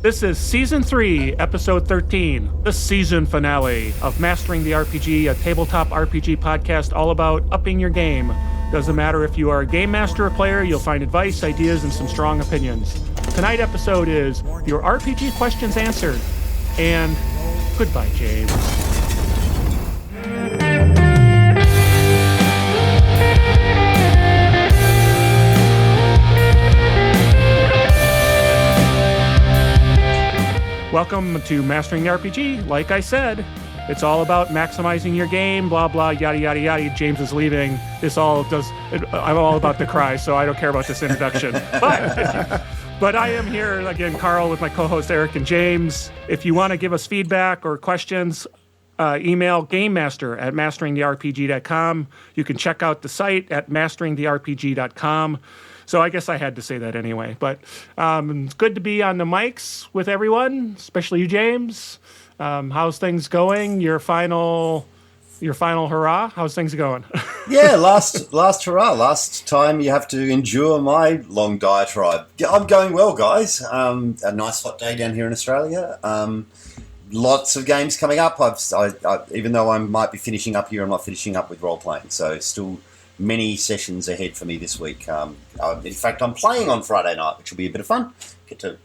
This is Season 3, Episode 13, the season finale of Mastering the RPG, a tabletop RPG podcast all about upping your game. Doesn't matter if you are a game master or player, you'll find advice, ideas, and some strong opinions. Tonight's episode is your RPG questions answered. And goodbye, James. Welcome to Mastering the RPG. Like I said, it's all about maximizing your game, blah, blah, yada, yada, yada. James is leaving. I'm all about to cry, so I don't care about this introduction. But I am here, again, Carl, with my co-host Eric and James. If you want to give us feedback or questions, email gamemaster@masteringtherpg.com. You can check out the site at masteringtherpg.com. So I guess I had to say that anyway. But it's good to be on the mics with everyone, especially you, James. How's things going? Your final hurrah? How's things going? Yeah, last hurrah. Last time you have to endure my long diatribe. Yeah, I'm going well, guys. A nice hot day down here in Australia. Lots of games coming up. Even though I might be finishing up here, I'm not finishing up with role-playing. So still many sessions ahead for me this week. In fact, I'm playing on Friday night, which will be a bit of fun. Get to,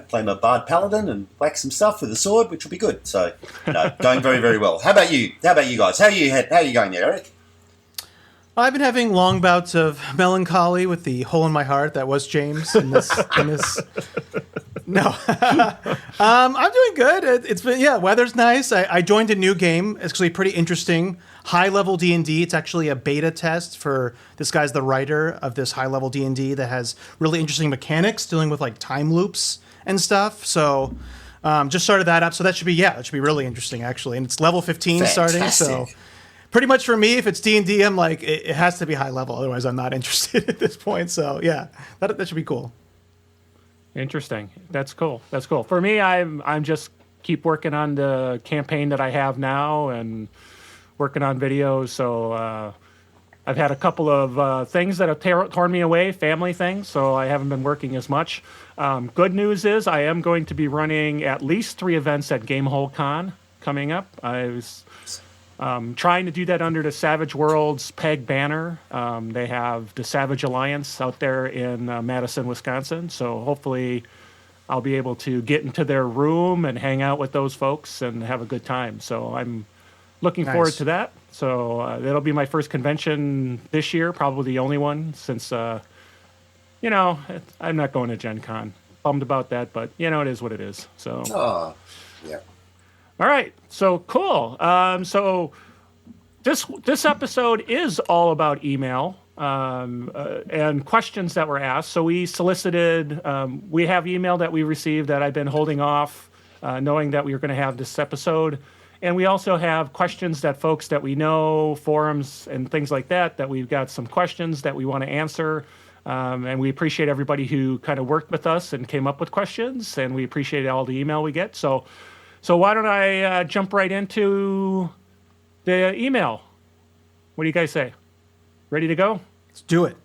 play my Bard Paladin and whack some stuff with a sword, which will be good. So, going very, very well. How about you? How about you guys? How are you going there, Eric? I've been having long bouts of melancholy with the hole in my heart that was James in this. No, I'm doing good. It's been, weather's nice. I joined a new game. It's actually pretty interesting. High-level D&D. It's actually a beta test for this guy's the writer of this high-level D&D that has really interesting mechanics dealing with like time loops and stuff. So just started that up. So that should be really interesting actually. And it's level 15 starting. So pretty much for me, if it's D&D, I'm like, it has to be high level. Otherwise, I'm not interested at this point. So yeah, that should be cool. Interesting. That's cool. For me, I'm just keep working on the campaign that I have now and working on videos. So I've had a couple of things that have torn me away, family things, so I haven't been working as much. Good news is I am going to be running at least 3 events at Gamehole Con coming up. I was trying to do that under the Savage Worlds PEG banner. They have the Savage Alliance out there in Madison, Wisconsin. So hopefully I'll be able to get into their room and hang out with those folks and have a good time. So I'm looking forward to that. So that'll be my first convention this year, probably the only one since, I'm not going to Gen Con. Bummed about that, but, it is what it is. So. Oh, yeah. All right, so cool. So this episode is all about email and questions that were asked. So we solicited, we have email that we received that I've been holding off, knowing that we were going to have this episode. And we also have questions that folks that we know, forums and things like that we've got some questions that we want to answer. And we appreciate everybody who kind of worked with us and came up with questions. And we appreciate all the email we get. So why don't I jump right into the email? What do you guys say? Ready to go? Let's do it.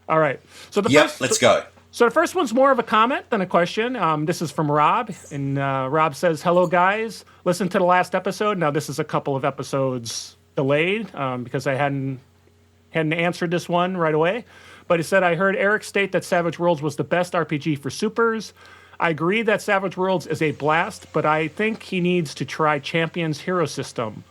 All right. So let's go. So the first one's more of a comment than a question. This is from Rob, and Rob says, "Hello, guys. Listen to the last episode." Now, this is a couple of episodes delayed because I hadn't answered this one right away. But he said, "I heard Eric state that Savage Worlds was the best RPG for supers. I agree that Savage Worlds is a blast, but I think he needs to try Champion's hero system.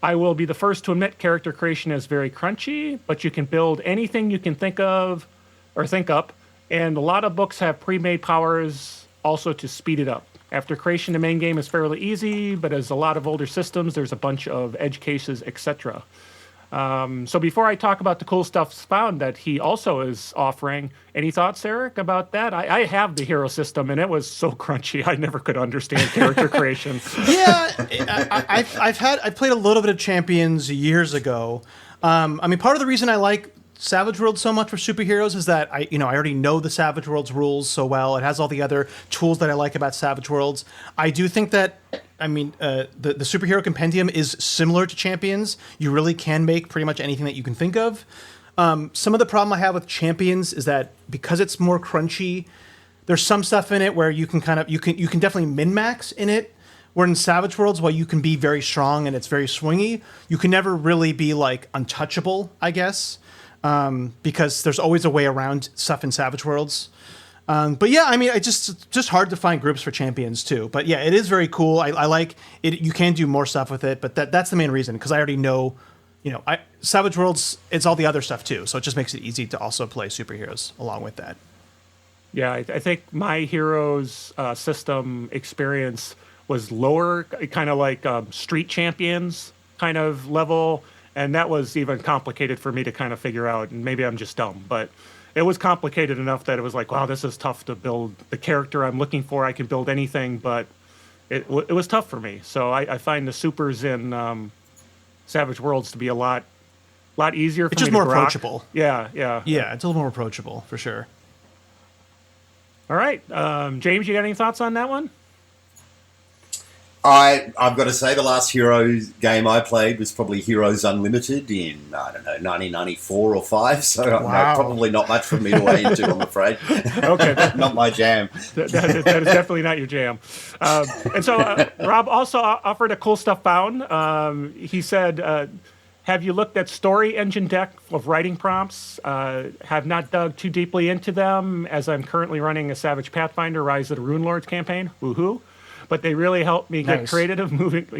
I will be the first to admit character creation is very crunchy, but you can build anything you can think of or think up, and a lot of books have pre-made powers also to speed it up. After creation, the main game is fairly easy, but as a lot of older systems, there's a bunch of edge cases, etc. So before I talk about the cool stuff found that he also is offering, any thoughts, Eric, about that? I have the hero system, and it was so crunchy. I never could understand character creation. Yeah, I played a little bit of Champions years ago. Part of the reason I like Savage Worlds so much for superheroes is that I already know the Savage Worlds rules so well. It has all the other tools that I like about Savage Worlds. I do think that the superhero compendium is similar to Champions. You really can make pretty much anything that you can think of. Some of the problem I have with Champions is that because it's more crunchy, there's some stuff in it where you can definitely min max in it. Where in Savage Worlds, while you can be very strong and it's very swingy, you can never really be like untouchable, I guess, because there's always a way around stuff in Savage Worlds. But yeah, I mean, it's just hard to find groups for champions too. But yeah, it is very cool. I like it. You can do more stuff with it, but that's the main reason, because I already know, Savage Worlds, it's all the other stuff too. So it just makes it easy to also play superheroes along with that. Yeah, I think my heroes system experience was lower, kind of like Street Champions kind of level, and that was even complicated for me to kind of figure out, and maybe I'm just dumb, but it was complicated enough that it was like, wow, this is tough to build the character I'm looking for. I can build anything, but it was tough for me. So I find the supers in Savage Worlds to be a lot easier for it's me just to more grok. approachable. Yeah. Yeah, it's a little more approachable for sure. All right. James, you got any thoughts on that one? I've got to say, the last Heroes game I played was probably Heroes Unlimited in, I don't know, 1994 or 5. So probably not much for me to weigh into, I'm afraid. Okay. Not my jam. That is definitely not your jam. And so Rob also offered a cool stuff found. He said, have you looked at Story Engine deck of writing prompts? Have not dug too deeply into them, as I'm currently running a Savage Pathfinder Rise of the Runelords campaign. Woohoo. But they really help me get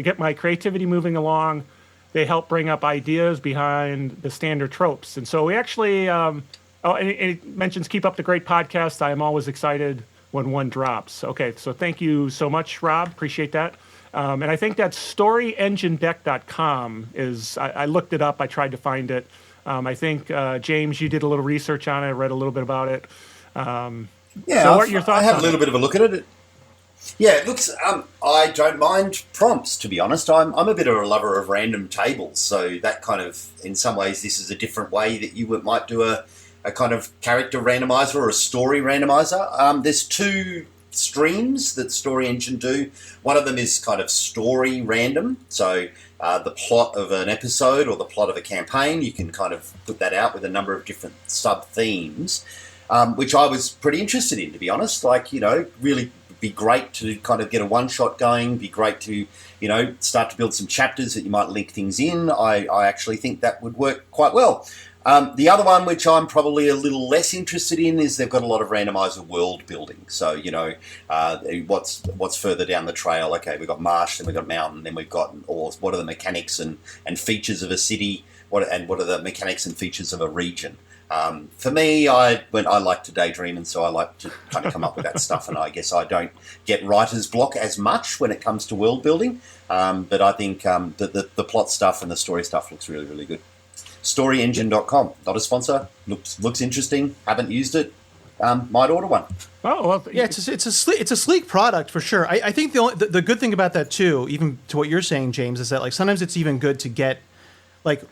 get my creativity moving along. They help bring up ideas behind the standard tropes. And so we actually, and it mentions keep up the great podcast. I am always excited when one drops. Okay, so thank you so much, Rob. Appreciate that. And I think that storyenginedeck.com is, I looked it up. I tried to find it. I think, James, you did a little research on it, read a little bit about it. Yeah, so what are your thoughts I had on a little bit of a look at it. Yeah, it looks. I don't mind prompts, to be honest. I'm a bit of a lover of random tables, so that kind of, in some ways, this is a different way that you might do a kind of character randomizer or a story randomizer. There's two streams that Story Engine do. One of them is kind of story random, so the plot of an episode or the plot of a campaign, you can kind of put that out with a number of different sub-themes, which I was pretty interested in, to be honest. Like, really be great to kind of get a one-shot going, be great to, start to build some chapters that you might link things in. I actually think that would work quite well. The other one, which I'm probably a little less interested in, is they've got a lot of randomizer world building. So, what's further down the trail? Okay, we've got marsh, then we've got mountain, then we've got, or what are the mechanics and features of a city, what are the mechanics and features of a region? For me, I like to daydream, and so I like to kind of come up with that stuff, and I guess I don't get writer's block as much when it comes to world building, but I think the plot stuff and the story stuff looks really, really good. StoryEngine.com, not a sponsor, looks interesting, haven't used it, might order one. Oh, well, yeah, it's a sleek product for sure. I think the good thing about that too, even to what you're saying, James, is that like sometimes it's even good to get like,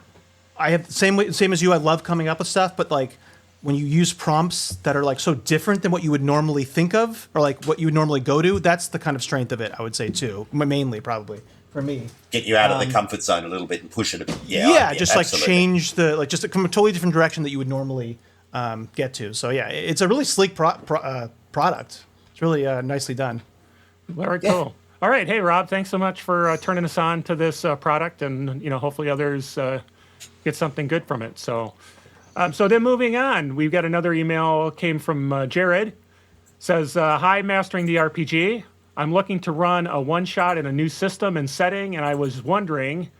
I have the same as you. I love coming up with stuff, but like when you use prompts that are like so different than what you would normally think of, or like what you would normally go to, that's the kind of strength of it, I would say too. Mainly, probably for me. Get you out of the comfort zone a little bit and push it a bit. Yeah, just like change just come a totally different direction that you would normally get to. So yeah, it's a really sleek product. It's really nicely done. Very cool. All right, hey Rob, thanks so much for turning us on to this product, and hopefully others get something good from it. So then moving on, we've got another email came from Jared. Says, hi, Mastering the RPG. I'm looking to run a one-shot in a new system and setting, and I was wondering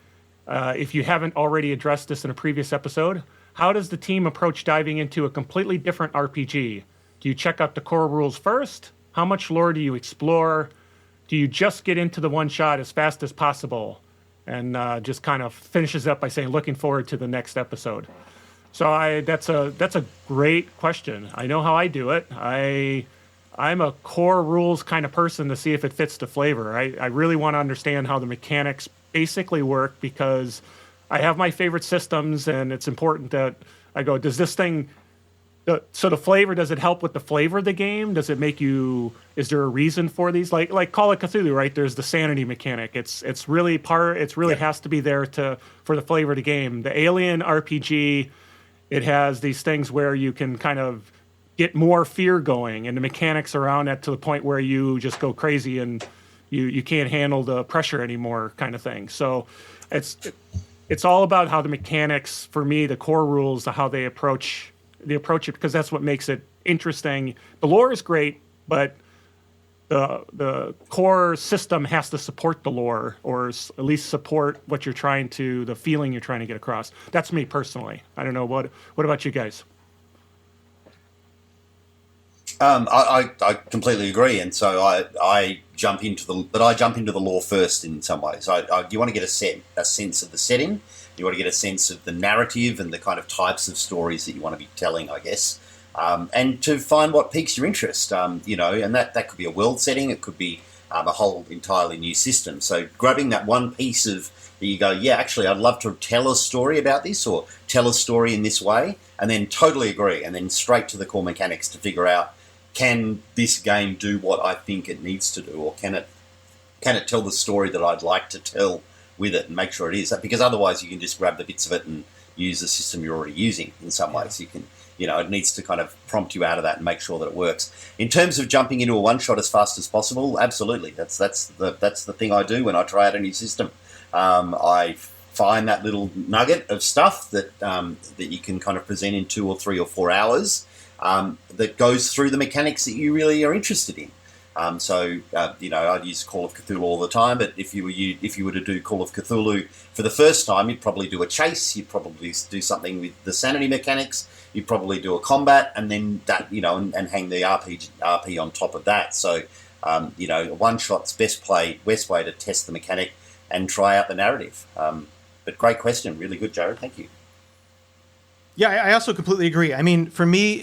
if you haven't already addressed this in a previous episode, how does the team approach diving into a completely different RPG? Do you check out the core rules first? How much lore do you explore? Do you just get into the one-shot as fast as possible? And just kind of finishes up by saying, looking forward to the next episode. So that's a great question. I know how I do it. I'm a core rules kind of person to see if it fits the flavor. I really want to understand how the mechanics basically work, because I have my favorite systems, and it's important that I go, does this thing... So the flavor, does it help with the flavor of the game? Does it make you... Is there a reason for these? Like Call of Cthulhu, right? There's the sanity mechanic. It's really has to be there for the flavor of the game. The Alien RPG, it has these things where you can kind of get more fear going, and the mechanics around that to the point where you just go crazy and you can't handle the pressure anymore, kind of thing. So it's all about how the mechanics, for me, the core rules, how they approach it, because that's what makes it interesting. The lore is great, but the core system has to support the lore, or at least support what you're trying to, the feeling you're trying to get across. That's me personally. I don't know, what about you guys? I completely agree, and so I jump into the lore first in some ways. You want to get a sense of the setting, you want to get a sense of the narrative and the kind of types of stories that you want to be telling, I guess, and to find what piques your interest. And that could be a world setting, it could be a whole entirely new system. So grabbing that one piece of that you go, yeah, actually, I'd love to tell a story about this or tell a story in this way, and then totally agree, and then straight to the core mechanics to figure out, can this game do what I think it needs to do, or can it tell the story that I'd like to tell with it, and make sure it is? Because otherwise you can just grab the bits of it and use the system you're already using in some ways. You can, it needs to kind of prompt you out of that and make sure that it works. In terms of jumping into a one-shot as fast as possible, absolutely. That's the thing I do when I try out a new system. I find that little nugget of stuff that you can kind of present in 2 or 3 or 4 hours, that goes through the mechanics that you really are interested in. I'd use Call of Cthulhu all the time, but if you were to do Call of Cthulhu for the first time, you'd probably do a chase, you'd probably do something with the sanity mechanics, you'd probably do a combat, and then that, and hang the RP on top of that. So, one shot's best way to test the mechanic and try out the narrative. But great question, really good, Jared. Thank you. Yeah, I also completely agree. I mean, for me,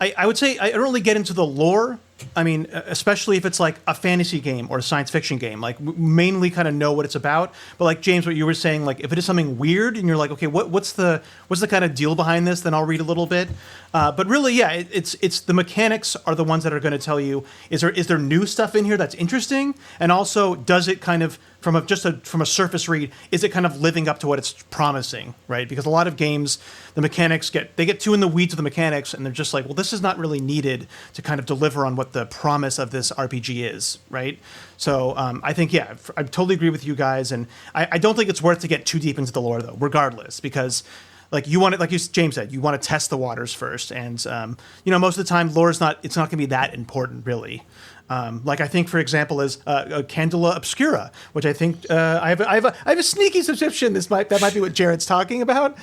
I would say I don't really get into the lore. I mean, especially if it's like a fantasy game or a science fiction game, like mainly kind of know what it's about. But like James, what you were saying, like if it is something weird and you're like, okay, what's the kind of deal behind this? Then I'll read a little bit. But really, yeah, it's the mechanics are the ones that are going to tell you, is there new stuff in here that's interesting, and also does it kind of from a surface read, is it kind of living up to what it's promising, right? Because a lot of games, the mechanics get too in the weeds of the mechanics, and they're just like, well, this is not really needed to kind of deliver on what the promise of this RPG is, right? So I think, yeah, I totally agree with you guys, and I don't think it's worth to get too deep into the lore though, regardless, because like you want it, like James said, you want to test the waters first, and most of the time, lore it's not going to be that important, really. Like I think, for example, is Candela Obscura, which I think I have a sneaky suspicion that might be what Jared's talking about,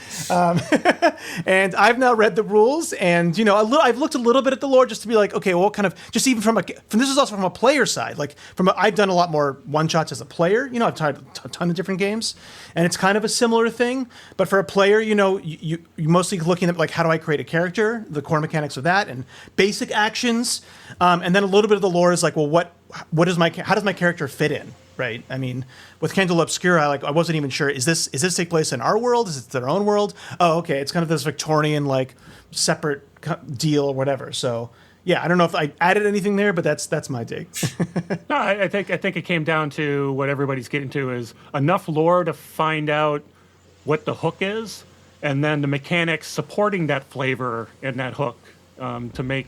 and I've now read the rules, and I've looked a little bit at the lore just to be like, okay, well, what kind of, just even from this is also from a player side, like I've done a lot more one shots as a player. I've tried a ton of different games, and it's kind of a similar thing, but for a player, you mostly looking at like, how do I create a character, the core mechanics of that, and basic actions, and then a little bit of the lore is like, well, how does my character fit in, right? I mean, with Candela Obscura, I wasn't even sure, is this take place in our world? Is it their own world? Oh, okay, it's kind of this Victorian like separate deal or whatever. So yeah, I don't know if I added anything there, but that's my take. No, I think it came down to what everybody's getting to is enough lore to find out what the hook is, and then the mechanics supporting that flavor and that hook, to make.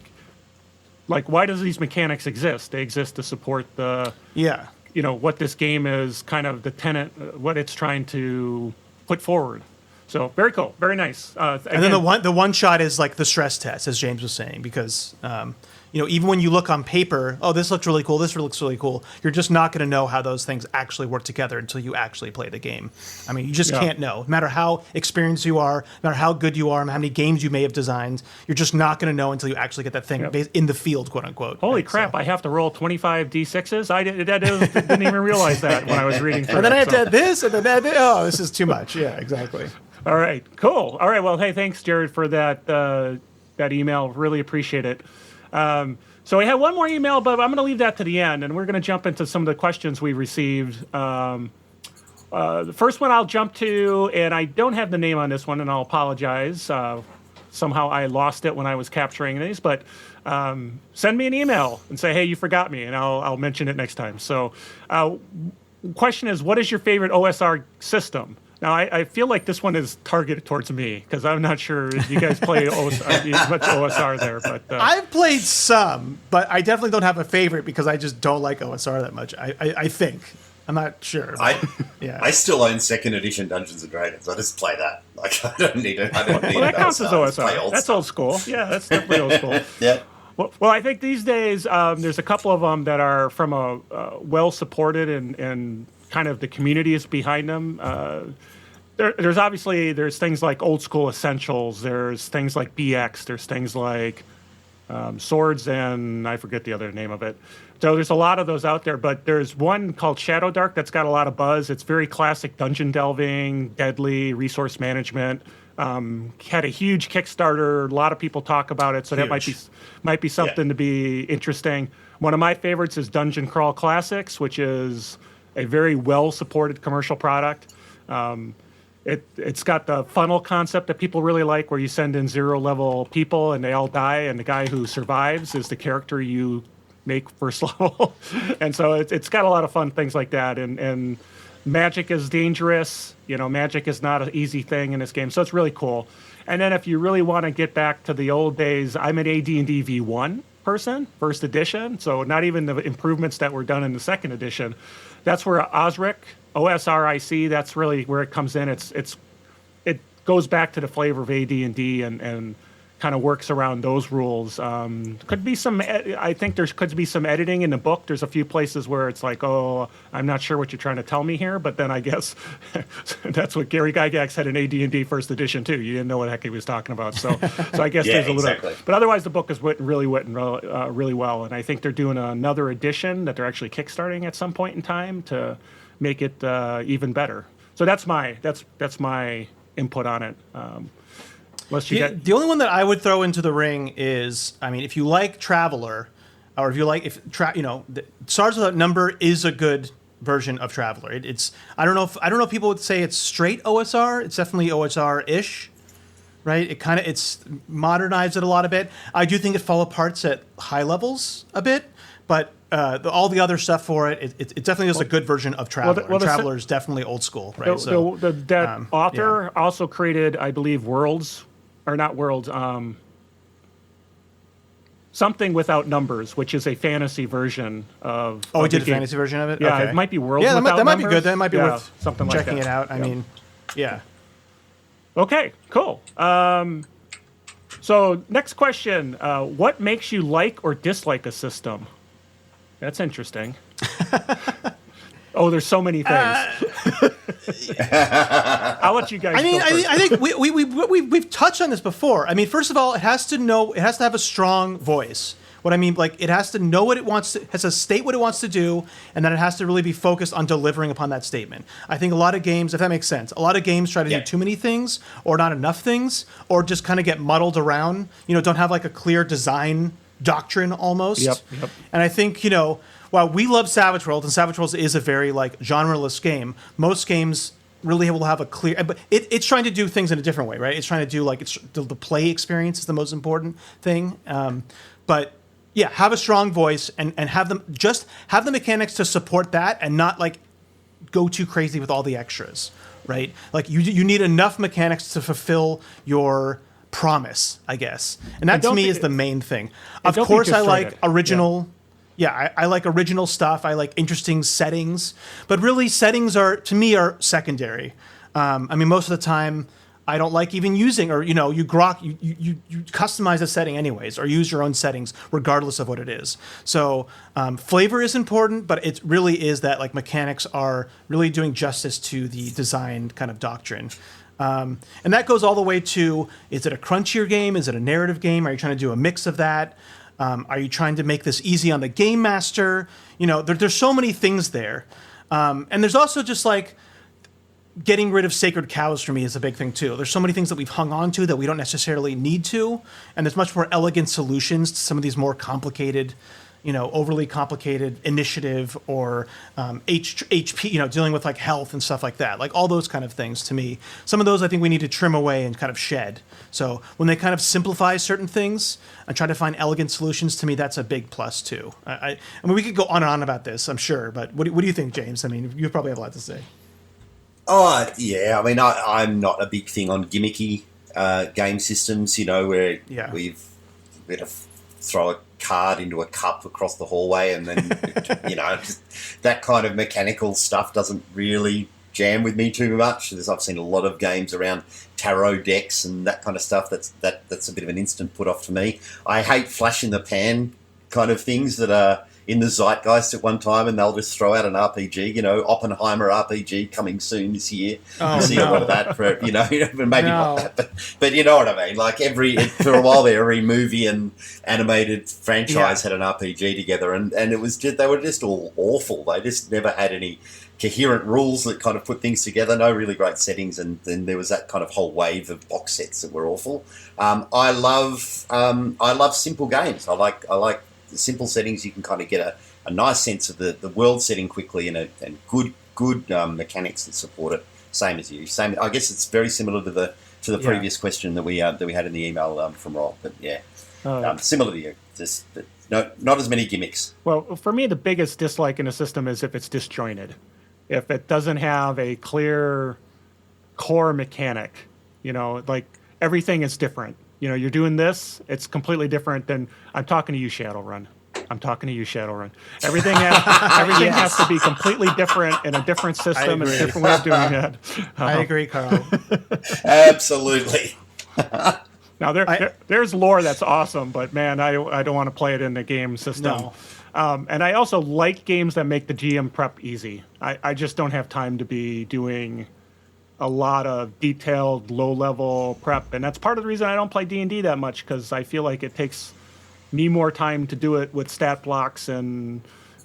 Like, why does these mechanics exist? They exist to support what this game is, kind of the tenet, what it's trying to put forward. So very cool, very nice. And then the one shot is like the stress test, as James was saying, because even when you look on paper, oh, this looks really cool, this looks really cool, you're just not going to know how those things actually work together until you actually play the game. I mean, you just can't know. No matter how experienced you are, no matter how good you are, how many games you may have designed, you're just not going to know until you actually get that thing in the field, quote unquote. Holy crap! So. I have to roll 25 d6s. I didn't even realize that when I was reading through. And then I have to add this, and then add this. Oh, this is too much. Yeah, exactly. All right, cool. All right, well, hey, thanks, Jared, for that email. Really appreciate it. So we have one more email, but I'm going to leave that to the end, and we're going to jump into some of the questions we received. The first one I'll jump to, and I don't have the name on this one, and I'll apologize. Somehow I lost it when I was capturing these, but send me an email and say, hey, you forgot me, and I'll mention it next time. So question is, what is your favorite OSR system? Now, I feel like this one is targeted towards me because I'm not sure if you guys play as much OSR there. But I've played some, but I definitely don't have a favorite because I just don't like OSR that much. I think. I'm not sure. I still own second edition Dungeons and Dragons. I just play that. Like I don't need it. Well, that counts as OSR. That's stuff. old school. Yeah, that's definitely old school. Yeah. Well, I think these days there's a couple of them that are from a well supported and kind of the community is behind them. There's things like Old School Essentials. There's things like BX. There's things like Swords, and I forget the other name of it. So there's a lot of those out there, but there's one called Shadow Dark that's got a lot of buzz. It's very classic dungeon delving, deadly resource management. Had a huge Kickstarter. A lot of people talk about it, so that might be something to be interesting. One of my favorites is Dungeon Crawl Classics, which is a very well supported commercial product. It's got the funnel concept that people really like, where you send in 0 level people and they all die, and the guy who survives is the character you make first level. And so it's got a lot of fun things like that. And magic is dangerous. Magic is not an easy thing in this game, so it's really cool. And then if you really want to get back to the old days, I'm an AD&D V1 person, first edition, so not even the improvements that were done in the second edition. That's where OSRIC, OSRIC, that's really where it comes in. It goes back to the flavor of AD&D and kind of works around those rules. I think there could be some editing in the book. There's a few places where it's like, oh, I'm not sure what you're trying to tell me here. But then I guess that's what Gary Gygax had in AD&D first edition too. You didn't know what the heck he was talking about. So I guess there's a little. Exactly. But otherwise, the book is written really well. And I think they're doing another edition that they're actually kickstarting at some point in time to make it even better. So that's my input on it. The only one that I would throw into the ring is, if you like Traveler, or if you like Stars Without Number is a good version of Traveler. It's I don't know if people would say it's straight OSR. It's definitely OSR-ish, right? It's modernized it a lot a bit. I do think it fall apart at high levels a bit, but all the other stuff for it definitely is a good version of Traveler. Traveler is definitely old school, right? That author also created, I believe, Worlds. Or not Worlds, Something Without Numbers, which is a fantasy version of. Oh, he did a fantasy version of it? Yeah, okay. It might be Worlds. Yeah, that might be good. That might be worth something checking like that. it out. Yeah. Okay, cool. So next question: what makes you like or dislike a system? That's interesting. Oh, there's so many things. I'll let you guys. I think we've touched on this before. First of all, it has to have a strong voice. What I mean, it has to know what it wants to, has to state what it wants to do, and then it has to really be focused on delivering upon that statement. I think a lot of games, if that makes sense, a lot of games try to do too many things, or not enough things, or just kind of get muddled around. Don't have a clear design doctrine almost. Yep. And I think while we love Savage Worlds, and Savage Worlds is a very genre-less game, most games really will have a clear, but it's trying to do things in a different way, right? It's trying to do the play experience is the most important thing. But yeah, have a strong voice and have the mechanics to support that, and not go too crazy with all the extras, right? You need enough mechanics to fulfill your promise, I guess, and that to me is the main thing. Of course, I like original. Yeah, I like original stuff. I like interesting settings, but really settings are secondary. Most of the time, I don't like even using, or you customize a setting anyways, or use your own settings regardless of what it is. So flavor is important, but it really is that mechanics are really doing justice to the design kind of doctrine. And that goes all the way to, is it a crunchier game? Is it a narrative game? Are you trying to do a mix of that? Are you trying to make this easy on the game master? There's so many things there. And there's also just getting rid of sacred cows for me is a big thing too. There's so many things that we've hung on to that we don't necessarily need to. And there's much more elegant solutions to some of these more complicated, overly complicated initiative or HP, dealing with health and stuff like that. All those kind of things to me. Some of those I think we need to trim away and kind of shed. So when they kind of simplify certain things and try to find elegant solutions, to me, that's a big plus too. We could go on and on about this, I'm sure. But what do you think, James? You probably have a lot to say. Oh, yeah. I mean, I'm not a big thing on gimmicky game systems, where Yeah. we've got to throw a card into a cup across the hallway and then, just that kind of mechanical stuff doesn't really jam with me too much. I've seen a lot of games around tarot decks and that kind of stuff. That's a bit of an instant put off for me. I hate flash in the pan kind of things that are in the zeitgeist at one time, and they'll just throw out an RPG, Oppenheimer RPG coming soon this year. Oh, you see a lot of that for, maybe No. not that, but you know what I mean. Like for a while there, every movie and animated franchise had an RPG together, and it was they were just all awful. They just never had any coherent rules that kind of put things together. No really great settings, and then there was that kind of whole wave of box sets that were awful. I love simple games. I like simple settings. You can kind of get a nice sense of the world setting quickly, and good mechanics that support it. Same as you. Same. I guess it's very similar to the previous question that we had in the email from Rob. But yeah, similar to you. Just not as many gimmicks. Well, for me, the biggest dislike in a system is if it's disjointed, if it doesn't have a clear core mechanic. Like everything is different. You're doing this, it's completely different than I'm talking to you, Shadowrun. Everything has to be completely different in a different system and a different way of doing it. I agree, Carl. Absolutely. Now there's lore that's awesome, but man, I don't want to play it in the game system. No. And I also like games that make the GM prep easy. I just don't have time to be doing a lot of detailed low-level prep, and that's part of the reason I don't play D&D that much, because I feel like it takes me more time to do it with stat blocks and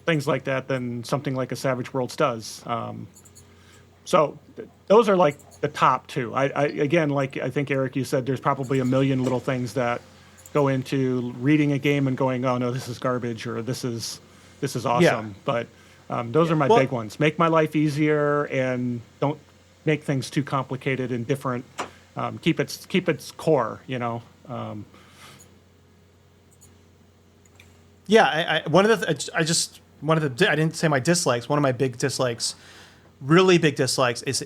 things like that than something like a Savage Worlds does. So those are like the top two. Again, like I think Eric, you said, there's probably a million little things that go into reading a game and going, oh no, this is garbage, or this is awesome. Yeah. But those are my big ones. Make my life easier and don't make things too complicated and different. Keep its core, Yeah, I didn't say my dislikes. One of my big dislikes, really big dislikes, is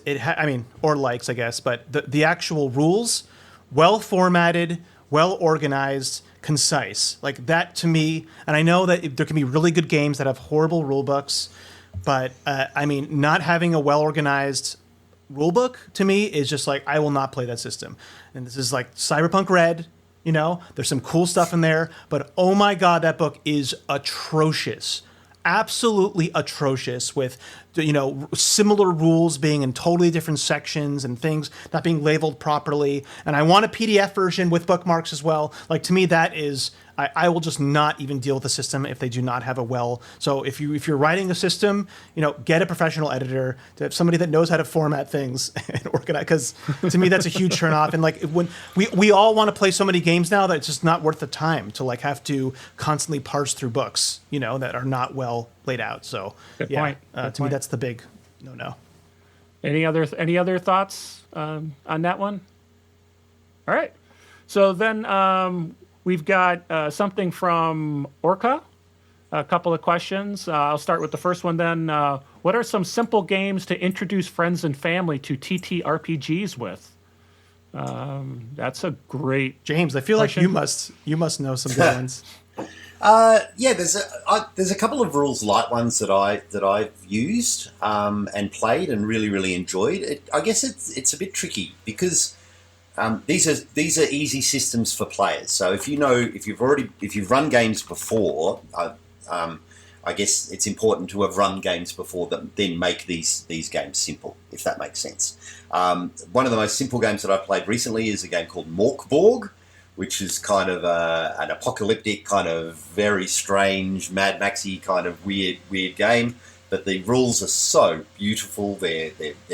or likes, I guess, but the actual rules, well formatted, well organized, concise. Like that to me, and I know that there can be really good games that have horrible rule books, but not having a well organized rulebook to me is just like, I will not play that system. And this is like Cyberpunk Red, there's some cool stuff in there, but oh my God, that book is atrocious. Absolutely atrocious, with similar rules being in totally different sections and things not being labeled properly. And I want a PDF version with bookmarks as well. Like, to me, that is, I will just not even deal with the system if they do not have a well. So if you're writing a system, get a professional editor, to somebody that knows how to format things and organize. Because to me, that's a huge turnoff. And like, when we all want to play so many games now that it's just not worth the time to like have to constantly parse through books, that are not well laid out. So Good yeah, point. to me, that's the big no. Any other thoughts on that one? All right. So then we've got something from Orca, a couple of questions. I'll start with the first one then. What are some simple games to introduce friends and family to TTRPGs with? That's a great James, I feel question. like you must know some good ones. There's a couple of rules light ones that I've used and played and really really enjoyed. I guess it's a bit tricky because these are easy systems for players. So if you've run games before, I guess it's important to have run games before that then make these games simple, if that makes sense. One of the most simple games that I've played recently is a game called Morkborg, which is kind of an apocalyptic, kind of very strange, Mad Maxy kind of weird game. But the rules are so beautiful. They're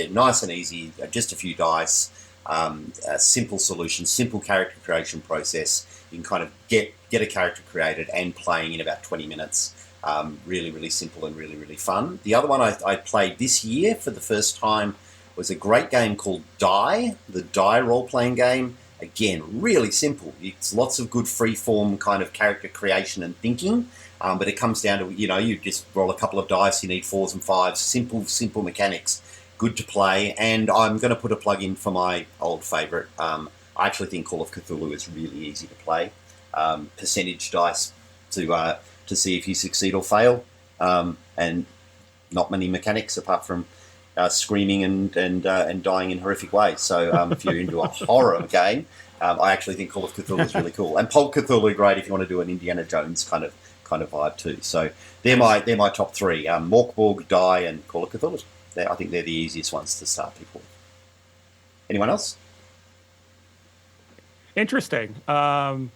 nice and easy, just a few dice, a simple solution, simple character creation process. You can kind of get a character created and playing in about 20 minutes. Really, really simple and really, really fun. The other one I played this year for the first time was a great game called Die, the Die role-playing game. Again, really simple. It's lots of good free-form kind of character creation and thinking, but it comes down to, you just roll a couple of dice, you need 4s and 5s, simple mechanics. good to play, and I'm going to put a plug in for my old favourite. I actually think Call of Cthulhu is really easy to play. Percentage dice to see if you succeed or fail, and not many mechanics apart from screaming and dying in horrific ways. So if you're into a horror game, I actually think Call of Cthulhu is really cool, and Pulp Cthulhu great if you want to do an Indiana Jones kind of vibe too. So they're my top three: Morkborg, Die, and Call of Cthulhu. I think they're the easiest ones to start people with. Anyone else? Interesting. I've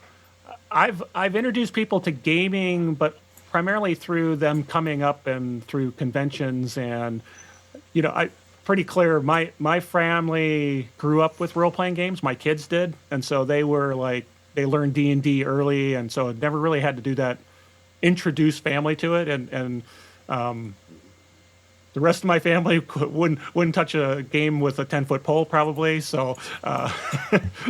introduced people to gaming, but primarily through them coming up and through conventions, and I pretty clear my family grew up with role playing games. My kids did, and so they learned D&D early, and so never really had to do that. Introduce family to it, and the rest of my family wouldn't touch a game with a 10-foot pole probably. So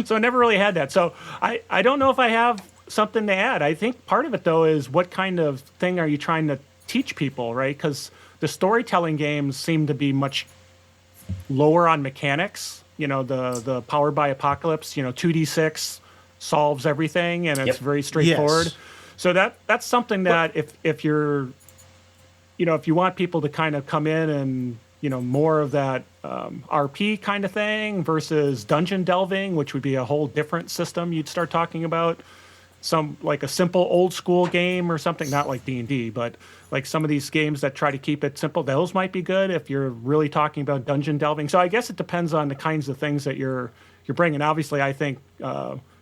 so I never really had that. So I don't know if I have something to add. I think part of it though is what kind of thing are you trying to teach people, right? Because the storytelling games seem to be much lower on mechanics. The Powered by Apocalypse, 2d6 solves everything, and it's very straightforward. Yes. So that's something that if you're, if you want people to kind of come in and, more of that RP kind of thing versus dungeon delving, which would be a whole different system you'd start talking about. Some like a simple old school game or something, not like D&D, but like some of these games that try to keep it simple, those might be good if you're really talking about dungeon delving. So I guess it depends on the kinds of things that you're bringing. Obviously, I think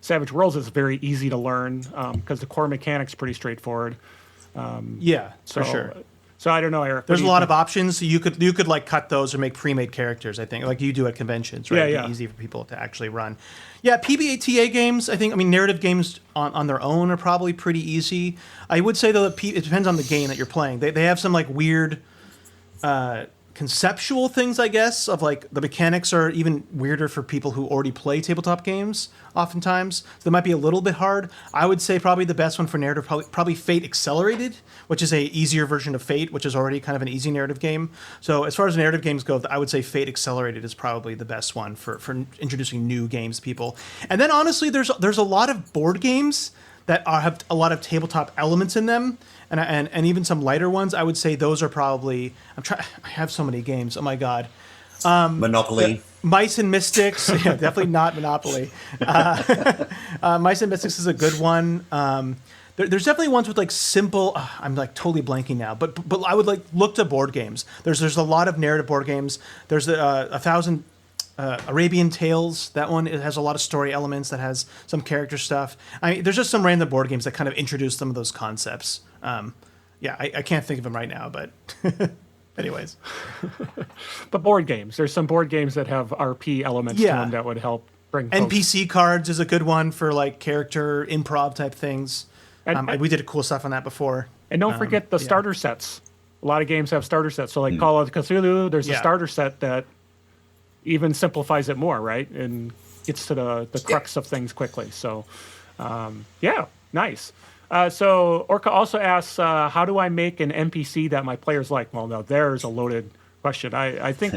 Savage Worlds is very easy to learn because the core mechanic's pretty straightforward. For sure. So I don't know, Eric. There's a lot of options. You could like cut those or make pre-made characters, I think, like you do at conventions, right? Yeah. Easy for people to actually run. Yeah, PBTA games, narrative games on their own are probably pretty easy. I would say, though, it depends on the game that you're playing. They have some, like, weird conceptual things, I guess, of, like, the mechanics are even weirder for people who already play tabletop games, oftentimes. So they might be a little bit hard. I would say probably the best one for narrative, probably Fate Accelerated, which is a easier version of Fate, which is already kind of an easy narrative game. So as far as narrative games go, I would say Fate Accelerated is probably the best one for introducing new games to people. And then honestly, there's a lot of board games that have a lot of tabletop elements in them, and even some lighter ones. I would say those are probably. I have so many games. Oh my god. Monopoly. Mice and Mystics. Yeah, definitely not Monopoly. Mice and Mystics is a good one. There's definitely ones with like simple. I'm like totally blanking now, but I would like look to board games. There's a lot of narrative board games. There's 1,000 Arabian Tales. That one, it has a lot of story elements. That has some character stuff. There's just some random board games that kind of introduce some of those concepts. I can't think of them right now, but anyways. But board games. There's some board games that have RP elements to them that would help bring folks. NPC cards is a good one for like character improv type things. We did cool stuff on that before. And don't forget the starter sets. A lot of games have starter sets. So like Call of Cthulhu, there's a starter set that even simplifies it more, right? And gets to the crux of things quickly. So, nice. So Orca also asks, how do I make an NPC that my players like? Well, no, there's a loaded question. I think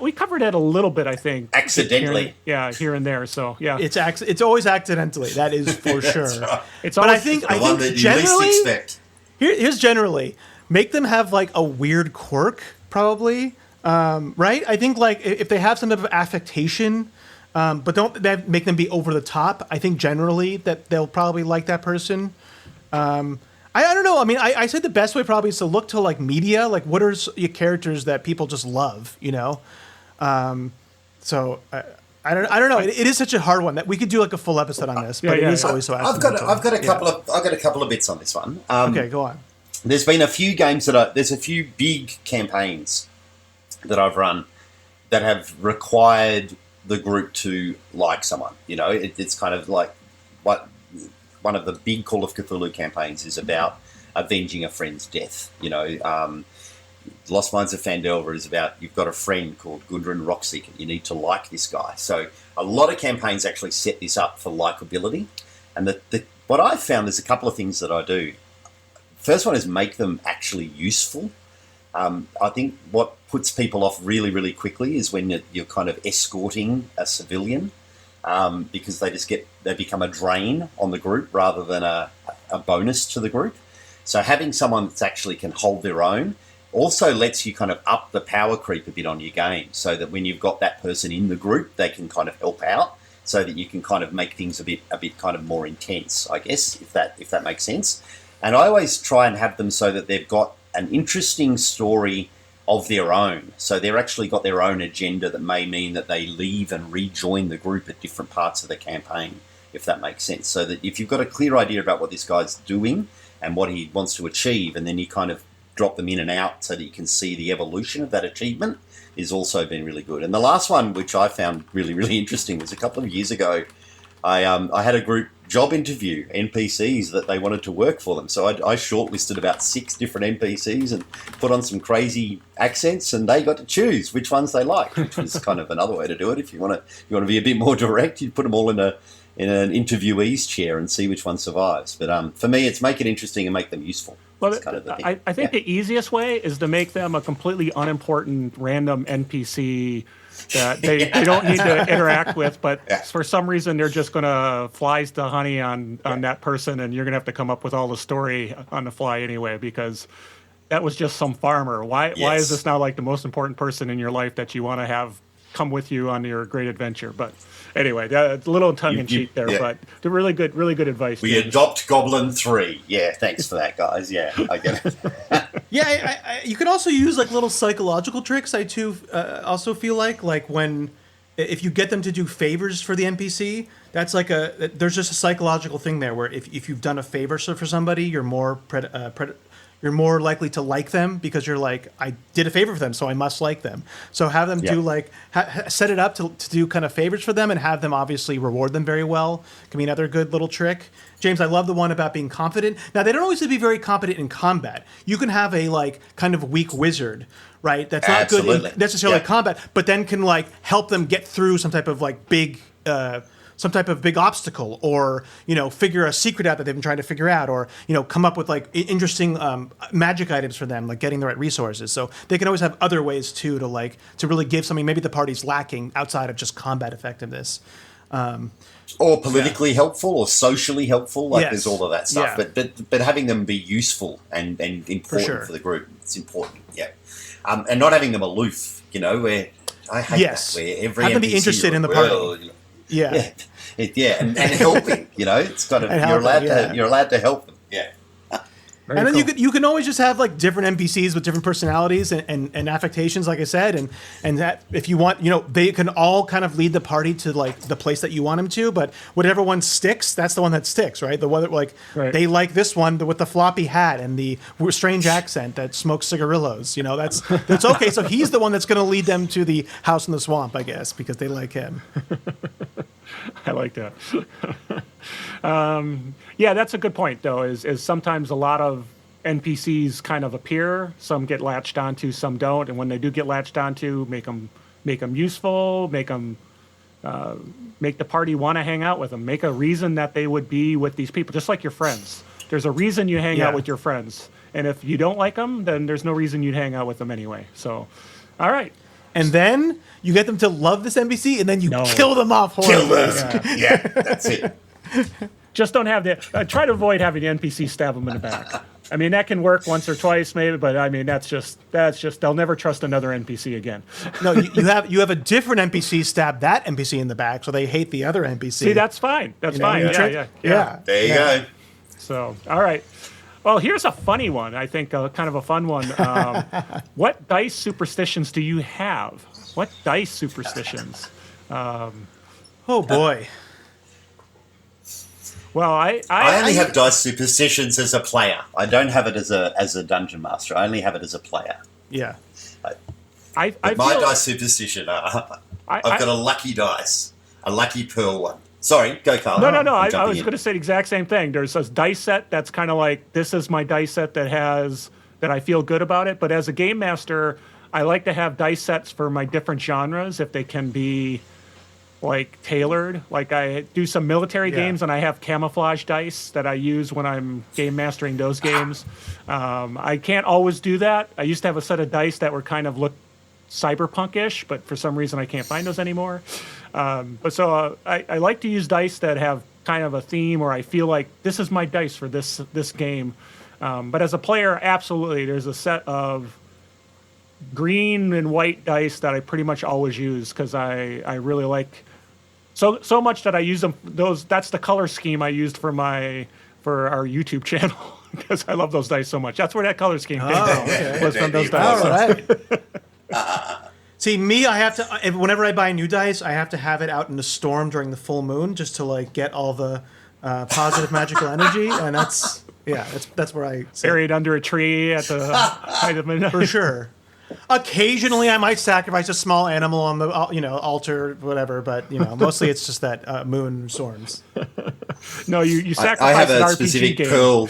we covered it a little bit, I think. Accidentally. Here and there. So, yeah. It's always accidentally. That is for sure. Right. It's always, but I think that generally, you least expect. Here's generally, make them have like a weird quirk, probably. Right? I think like if they have some type of affectation, but don't make them be over the top. I think generally that they'll probably like that person. I don't know. I said the best way probably is to look to like media, like what are your characters that people just love, So I don't know. It is such a hard one that we could do like a full episode on this, but it is always so. I've got a couple of bits on this one. Okay, go on. There's been a few games there's a few big campaigns that I've run that have required the group to like someone. It's kind of like what one of the big Call of Cthulhu campaigns is about avenging a friend's death. Lost Mines of Phandelver is about you've got a friend called Gudrun Rockseeker. You need to like this guy. So a lot of campaigns actually set this up for likability. And what I've found, there's a couple of things that I do. First one is make them actually useful. I think what puts people off really, really quickly is when you're kind of escorting a civilian, because they become a drain on the group rather than a bonus to the group. So having someone that's actually can hold their own also lets you kind of up the power creep a bit on your game, so that when you've got that person in the group, they can kind of help out, so that you can kind of make things a bit kind of more intense, I guess, if that makes sense. And I always try and have them so that they've got an interesting story of their own. So they're actually got their own agenda that may mean that they leave and rejoin the group at different parts of the campaign, if that makes sense. So that if you've got a clear idea about what this guy's doing and what he wants to achieve, and then you kind of drop them in and out so that you can see the evolution of that achievement, is also been really good. And the last one, which I found really, really interesting, was a couple of years ago. I had a group job interview, NPCs that they wanted to work for them. So I shortlisted about 6 different NPCs and put on some crazy accents, and they got to choose which ones they liked, which was kind of another way to do it. If you want to be a bit more direct, you put them all in an interviewee's chair and see which one survives. But for me, it's make it interesting and make them useful. Well, That's kind of the thing. I think the easiest way is to make them a completely unimportant random NPC that they don't need to interact with, but for some reason they're just going to flies to honey on that person, and you're going to have to come up with all the story on the fly anyway, because that was just some farmer. Why is this now like the most important person in your life that you want to have come with you on your great adventure? But anyway, that's a little tongue-in-cheek there, but the really good advice. We adopt Goblin 3. Yeah, thanks for that, guys. Yeah, I get it. Yeah, you can also use like little psychological tricks. I too also feel like when if you get them to do favors for the NPC, that's like there's just a psychological thing there where if you've done a favor for somebody, you're more you're more likely to like them, because you're like, I did a favor for them, so I must like them. So have them do like set it up to do kind of favors for them, and have them obviously reward them very well. Can be another good little trick. James, I love the one about being confident. Now, they don't always have to be very competent in combat. You can have a like kind of weak wizard, right? That's not good in necessarily combat, but then can like help them get through some type of like big obstacle, or figure a secret out that they've been trying to figure out, or come up with like interesting magic items for them, like getting the right resources. So they can always have other ways too to really give something maybe the party's lacking outside of just combat effectiveness. Or politically helpful, or socially helpful. There's all of that stuff. Yeah. But having them be useful and important for the group, it's important. Yeah. And not having them aloof. Where I hate that. Where every have them be interested in the party. And helping. It's got to. You're allowed to help them. Yeah. And then you can always just have like different NPCs with different personalities and affectations, like I said, and that if you want, they can all kind of lead the party to like the place that you want them to. But whatever one sticks, that's the one that sticks, right? The one that they like this one with the floppy hat and the strange accent that smokes cigarillos. That's okay. So he's the one that's going to lead them to the house in the swamp, I guess, because they like him. I like that. Yeah, that's a good point, though, is sometimes a lot of NPCs kind of appear. Some get latched onto, some don't. And when they do get latched onto, make them useful, make the party want to hang out with them, make a reason that they would be with these people, just like your friends. There's a reason you hang out with your friends. And if you don't like them, then there's no reason you'd hang out with them anyway. So, all right. And then you get them to love this NPC, and then you kill them off horribly. Kill them. Yeah, that's it. Just don't have try to avoid having the NPC stab them in the back. I mean, that can work once or twice maybe, but I mean, that's just they'll never trust another NPC again. No, you have a different NPC stab that NPC in the back, so they hate the other NPC. See, that's fine. That's fine. Yeah. There you go. So, all right. Well, here's a funny one. I think kind of a fun one. What dice superstitions do you have? What dice superstitions? Oh boy. Well, I only have dice superstitions as a player. I don't have it as a dungeon master. I only have it as a player. Yeah. My dice superstition. I've got a lucky dice, a lucky pearl one. Sorry, go, Carl. No. I was going to say the exact same thing. There's a dice set that's kind of like, this is my dice set that I feel good about it. But as a game master, I like to have dice sets for my different genres if they can be like tailored. Like I do some military Yeah. games, and I have camouflage dice that I use when I'm game mastering those games. I can't always do that. I used to have a set of dice that were kind of look cyberpunk-ish, but for some reason I can't find those anymore. I like to use dice that have kind of a theme, or I feel like this is my dice for this game. But as a player, absolutely, there's a set of green and white dice that I pretty much always use because I really like so much that I use them. That's the color scheme I used for our YouTube channel because I love those dice so much. That's where that color scheme came from. okay. Was from those All dice. right. See, me, I have to. Whenever I buy new dice, I have to have it out in the storm during the full moon just to like get all the positive magical energy, and that's where I sit. Buried under a tree at the height of midnight. For sure. Occasionally, I might sacrifice a small animal on the altar, whatever. But mostly it's just that moon storms. No, you I sacrifice have an a RPG specific game. pearl.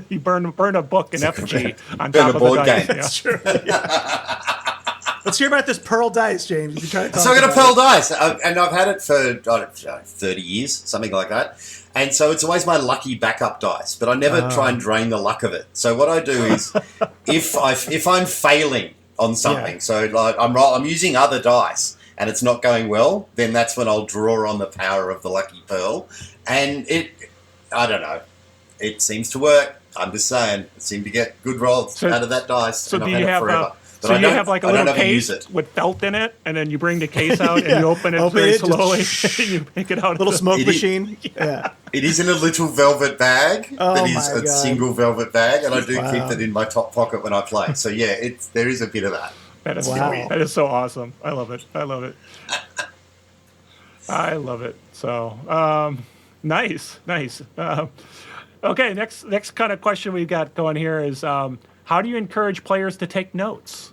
You burn a book in effigy on Burn top a of the board dice. game. Yeah. Let's hear about this pearl dice, James. You can try to talk So I got a about pearl it. dice, and I've had it for I don't know, 30 years, something like that. And so it's always my lucky backup dice, but I never try and drain the luck of it. So what I do is, if I'm failing on something, Yeah. so like I'm using other dice and it's not going well, then that's when I'll draw on the power of the lucky pearl, and I don't know, it seems to work. I'm just saying, it seemed to get good rolls out of that dice, So and do I've you had it have forever. But so I you don't- have like a I don't little ever use case it. with felt in it, and then you bring the case out and you open it Open very it, just slowly. and you make it out. Little smoke It is- machine. Yeah. It is in a little velvet bag Oh that is my a God. single velvet bag, and I do Wow. keep that in my top pocket when I play. So yeah, there is a bit of that. That is Wow. that is so awesome. I love it. I love it. I love it. So nice. Okay, next kind of question we've got going here is how do you encourage players to take notes?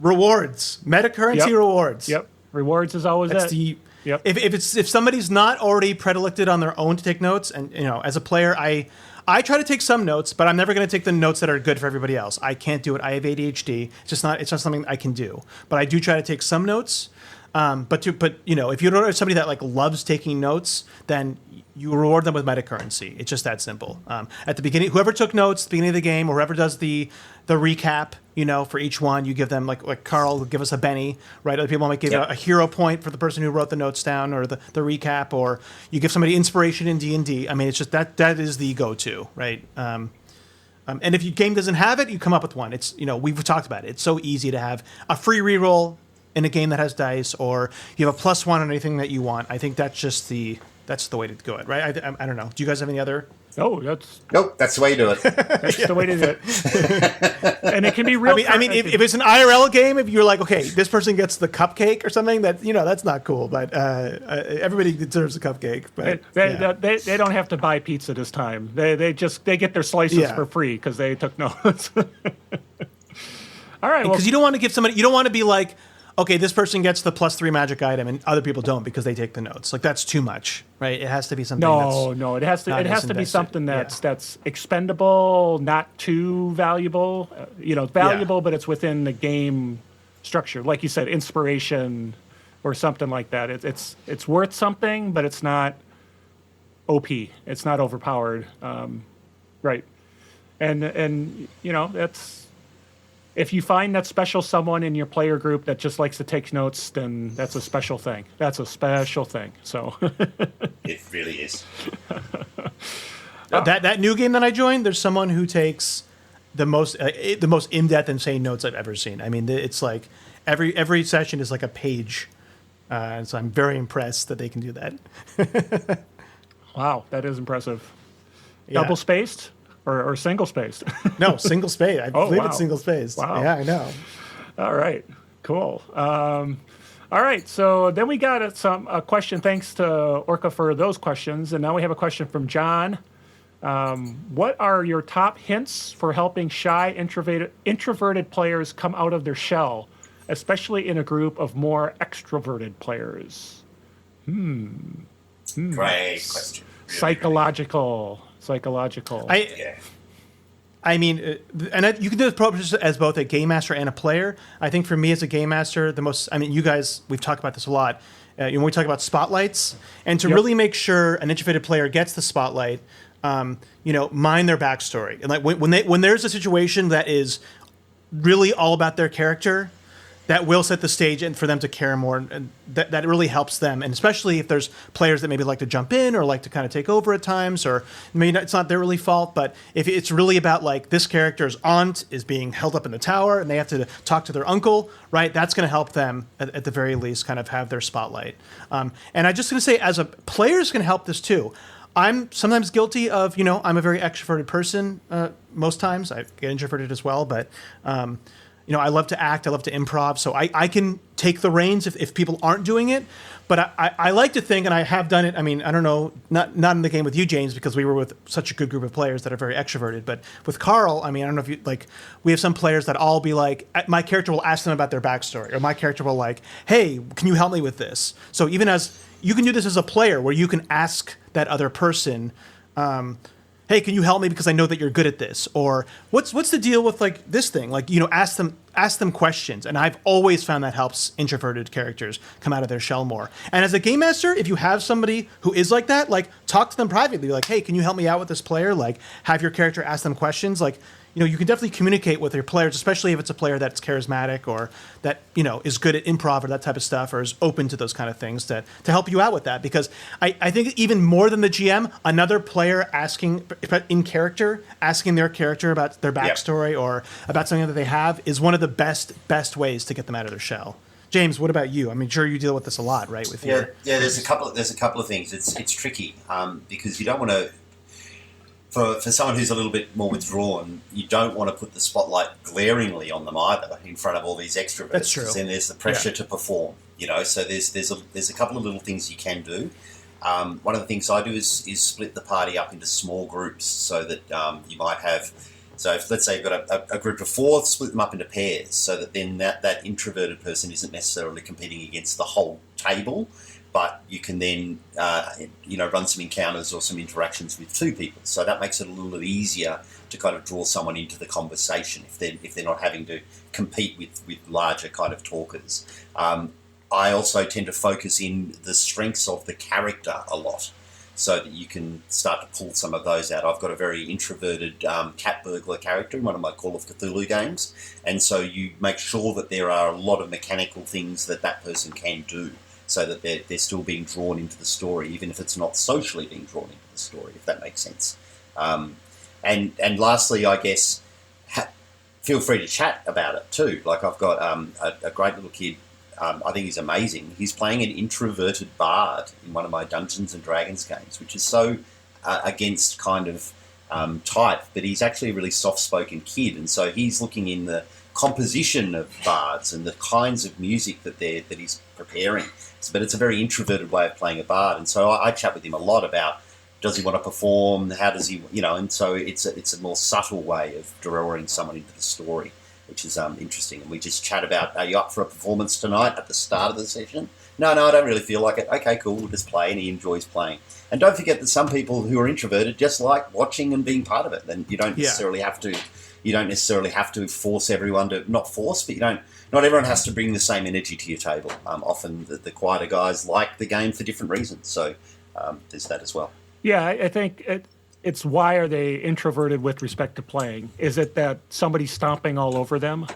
Rewards. Metacurrency Yep. rewards. Yep, rewards is always That's it. the Yep. if somebody's not already predilected on their own to take notes, and as a player, I try to take some notes, but I'm never going to take the notes that are good for everybody else. I can't do it. I have ADHD. It's not something I can do. But I do try to take some notes. But if you don't have somebody that like loves taking notes, then you reward them with metacurrency. It's just that simple. At the beginning, whoever took notes at the beginning of the game, or whoever does the recap, for each one, you give them like Carl will give us a Benny, right? Other people might give Yep. a hero point for the person who wrote the notes down, or the recap, or you give somebody inspiration in D&D. I mean, it's just that is the go-to, right? And if your game doesn't have it, you come up with one. It's we've talked about it. It's so easy to have a free reroll in a game that has dice, or you have a +1 on anything that you want. I think that's the way to go it, right? I don't know. Do you guys have any other? Oh, that's Nope, that's the way you do it. the way to do it. And it can be real. I mean, if it's an IRL game, if you're like, okay, this person gets the cupcake or something, that that's not cool. But everybody deserves a cupcake. But they don't have to buy pizza this time. They get their slices Yeah. for free because they took notes. All right, well, because you don't want to give somebody, you don't want to be like, okay, this person gets the +3 magic item and other people don't because they take the notes. Like that's too much, right? It has to be something. no, it has to not as be invested. something Yeah. that's expendable, not too valuable. Valuable, but it's within the game structure. Like you said, inspiration or something like that. It's worth something, but it's not OP. It's not overpowered, right? And that's. If you find that special someone in your player group that just likes to take notes, then that's a special thing. That's a special thing. So, It really is. That new game that I joined, there's someone who takes the most in-depth insane notes I've ever seen. I mean, it's like every session is like a page, so I'm very impressed that they can do that. wow, that is impressive. Yeah. Double spaced or single spaced? No, single space. I believe wow. it's single space. Wow. Yeah, I know. All right, cool. All right, so then we got a question. Thanks to Orca for those questions, and now we have a question from John. What are your top hints for helping shy, introverted players come out of their shell, especially in a group of more extroverted players? Great question. Really, Psychological. Yeah. I mean, you can do this as both a game master and a player. I think for me as a game master, you guys, we've talked about this a lot. When we talk about spotlights, and to really make sure an introverted player gets the spotlight, mind their backstory. And like when there's a situation that is really all about their character, that will set the stage and for them to care more, and that really helps them. And especially if there's players that maybe like to jump in or like to kind of take over at times, or maybe it's not their really fault, but if it's really about like this character's aunt is being held up in the tower and they have to talk to their uncle, right? That's going to help them at the very least kind of have their spotlight. And I'm just going to say, as a players can help this too. I'm sometimes guilty of, I'm a very extroverted person. Most times I get introverted as well, but I love to act, I love to improv, so I can take the reins if people aren't doing it. But I like to think, and I have done it. I mean, I don't know, not in the game with you, James, because we were with such a good group of players that are very extroverted. But with Carl, I mean, I don't know if you we have some players that all be like, my character will ask them about their backstory, or my character will like, hey, can you help me with this? So even as you can do this as a player, where you can ask that other person. Hey, can you help me because I know that you're good at this? Or what's the deal with like this thing? Like, ask them questions. And I've always found that helps introverted characters come out of their shell more. And as a game master, if you have somebody who is like that, like talk to them privately. Like, hey, can you help me out with this player? Like, have your character ask them questions. Like, you can definitely communicate with your players, especially if it's a player that's charismatic or that, is good at improv or that type of stuff, or is open to those kind of things to help you out with that. Because I think even more than the GM, another player asking in character, asking their character about their backstory or about something that they have is one of the best ways to get them out of their shell. James, what about you? I mean, sure, you deal with this a lot, right? There's a couple of things. It's tricky because you don't want to. For someone who's a little bit more withdrawn, you don't want to put the spotlight glaringly on them either in front of all these extroverts. That's true. Because then there's the pressure to perform. So there's a couple of little things you can do. One of the things I do is split the party up into small groups so that you might have. So if, let's say you've got a group of 4, split them up into pairs so that then that introverted person isn't necessarily competing against the whole table. But you can then, run some encounters or some interactions with 2 people. So that makes it a little bit easier to kind of draw someone into the conversation if they're not having to compete with larger kind of talkers. I also tend to focus in the strengths of the character a lot so that you can start to pull some of those out. I've got a very introverted cat burglar character in one of my Call of Cthulhu games. And so you make sure that there are a lot of mechanical things that person can do, so that they're still being drawn into the story, even if it's not socially being drawn into the story, if that makes sense. And lastly, I guess, feel free to chat about it too. Like I've got a great little kid, I think he's amazing. He's playing an introverted bard in one of my Dungeons & Dragons games, which is so against kind of type, but he's actually a really soft-spoken kid, and so he's looking in the composition of bards and the kinds of music that he's preparing. But it's a very introverted way of playing a bard, and so I chat with him a lot about, does he want to perform, how does he, and so it's a more subtle way of drawing someone into the story, which is interesting. And we just chat about, are you up for a performance tonight at the start of the session? No, I don't really feel like it. Okay, cool, we'll just play, and he enjoys playing. And don't forget that some people who are introverted just like watching and being part of it, and you don't necessarily have to. You don't necessarily have to force everyone to, not force, but not everyone has to bring the same energy to your table. Often the quieter guys like the game for different reasons. So there's that as well. Yeah, I think it's why are they introverted with respect to playing? Is it that somebody's stomping all over them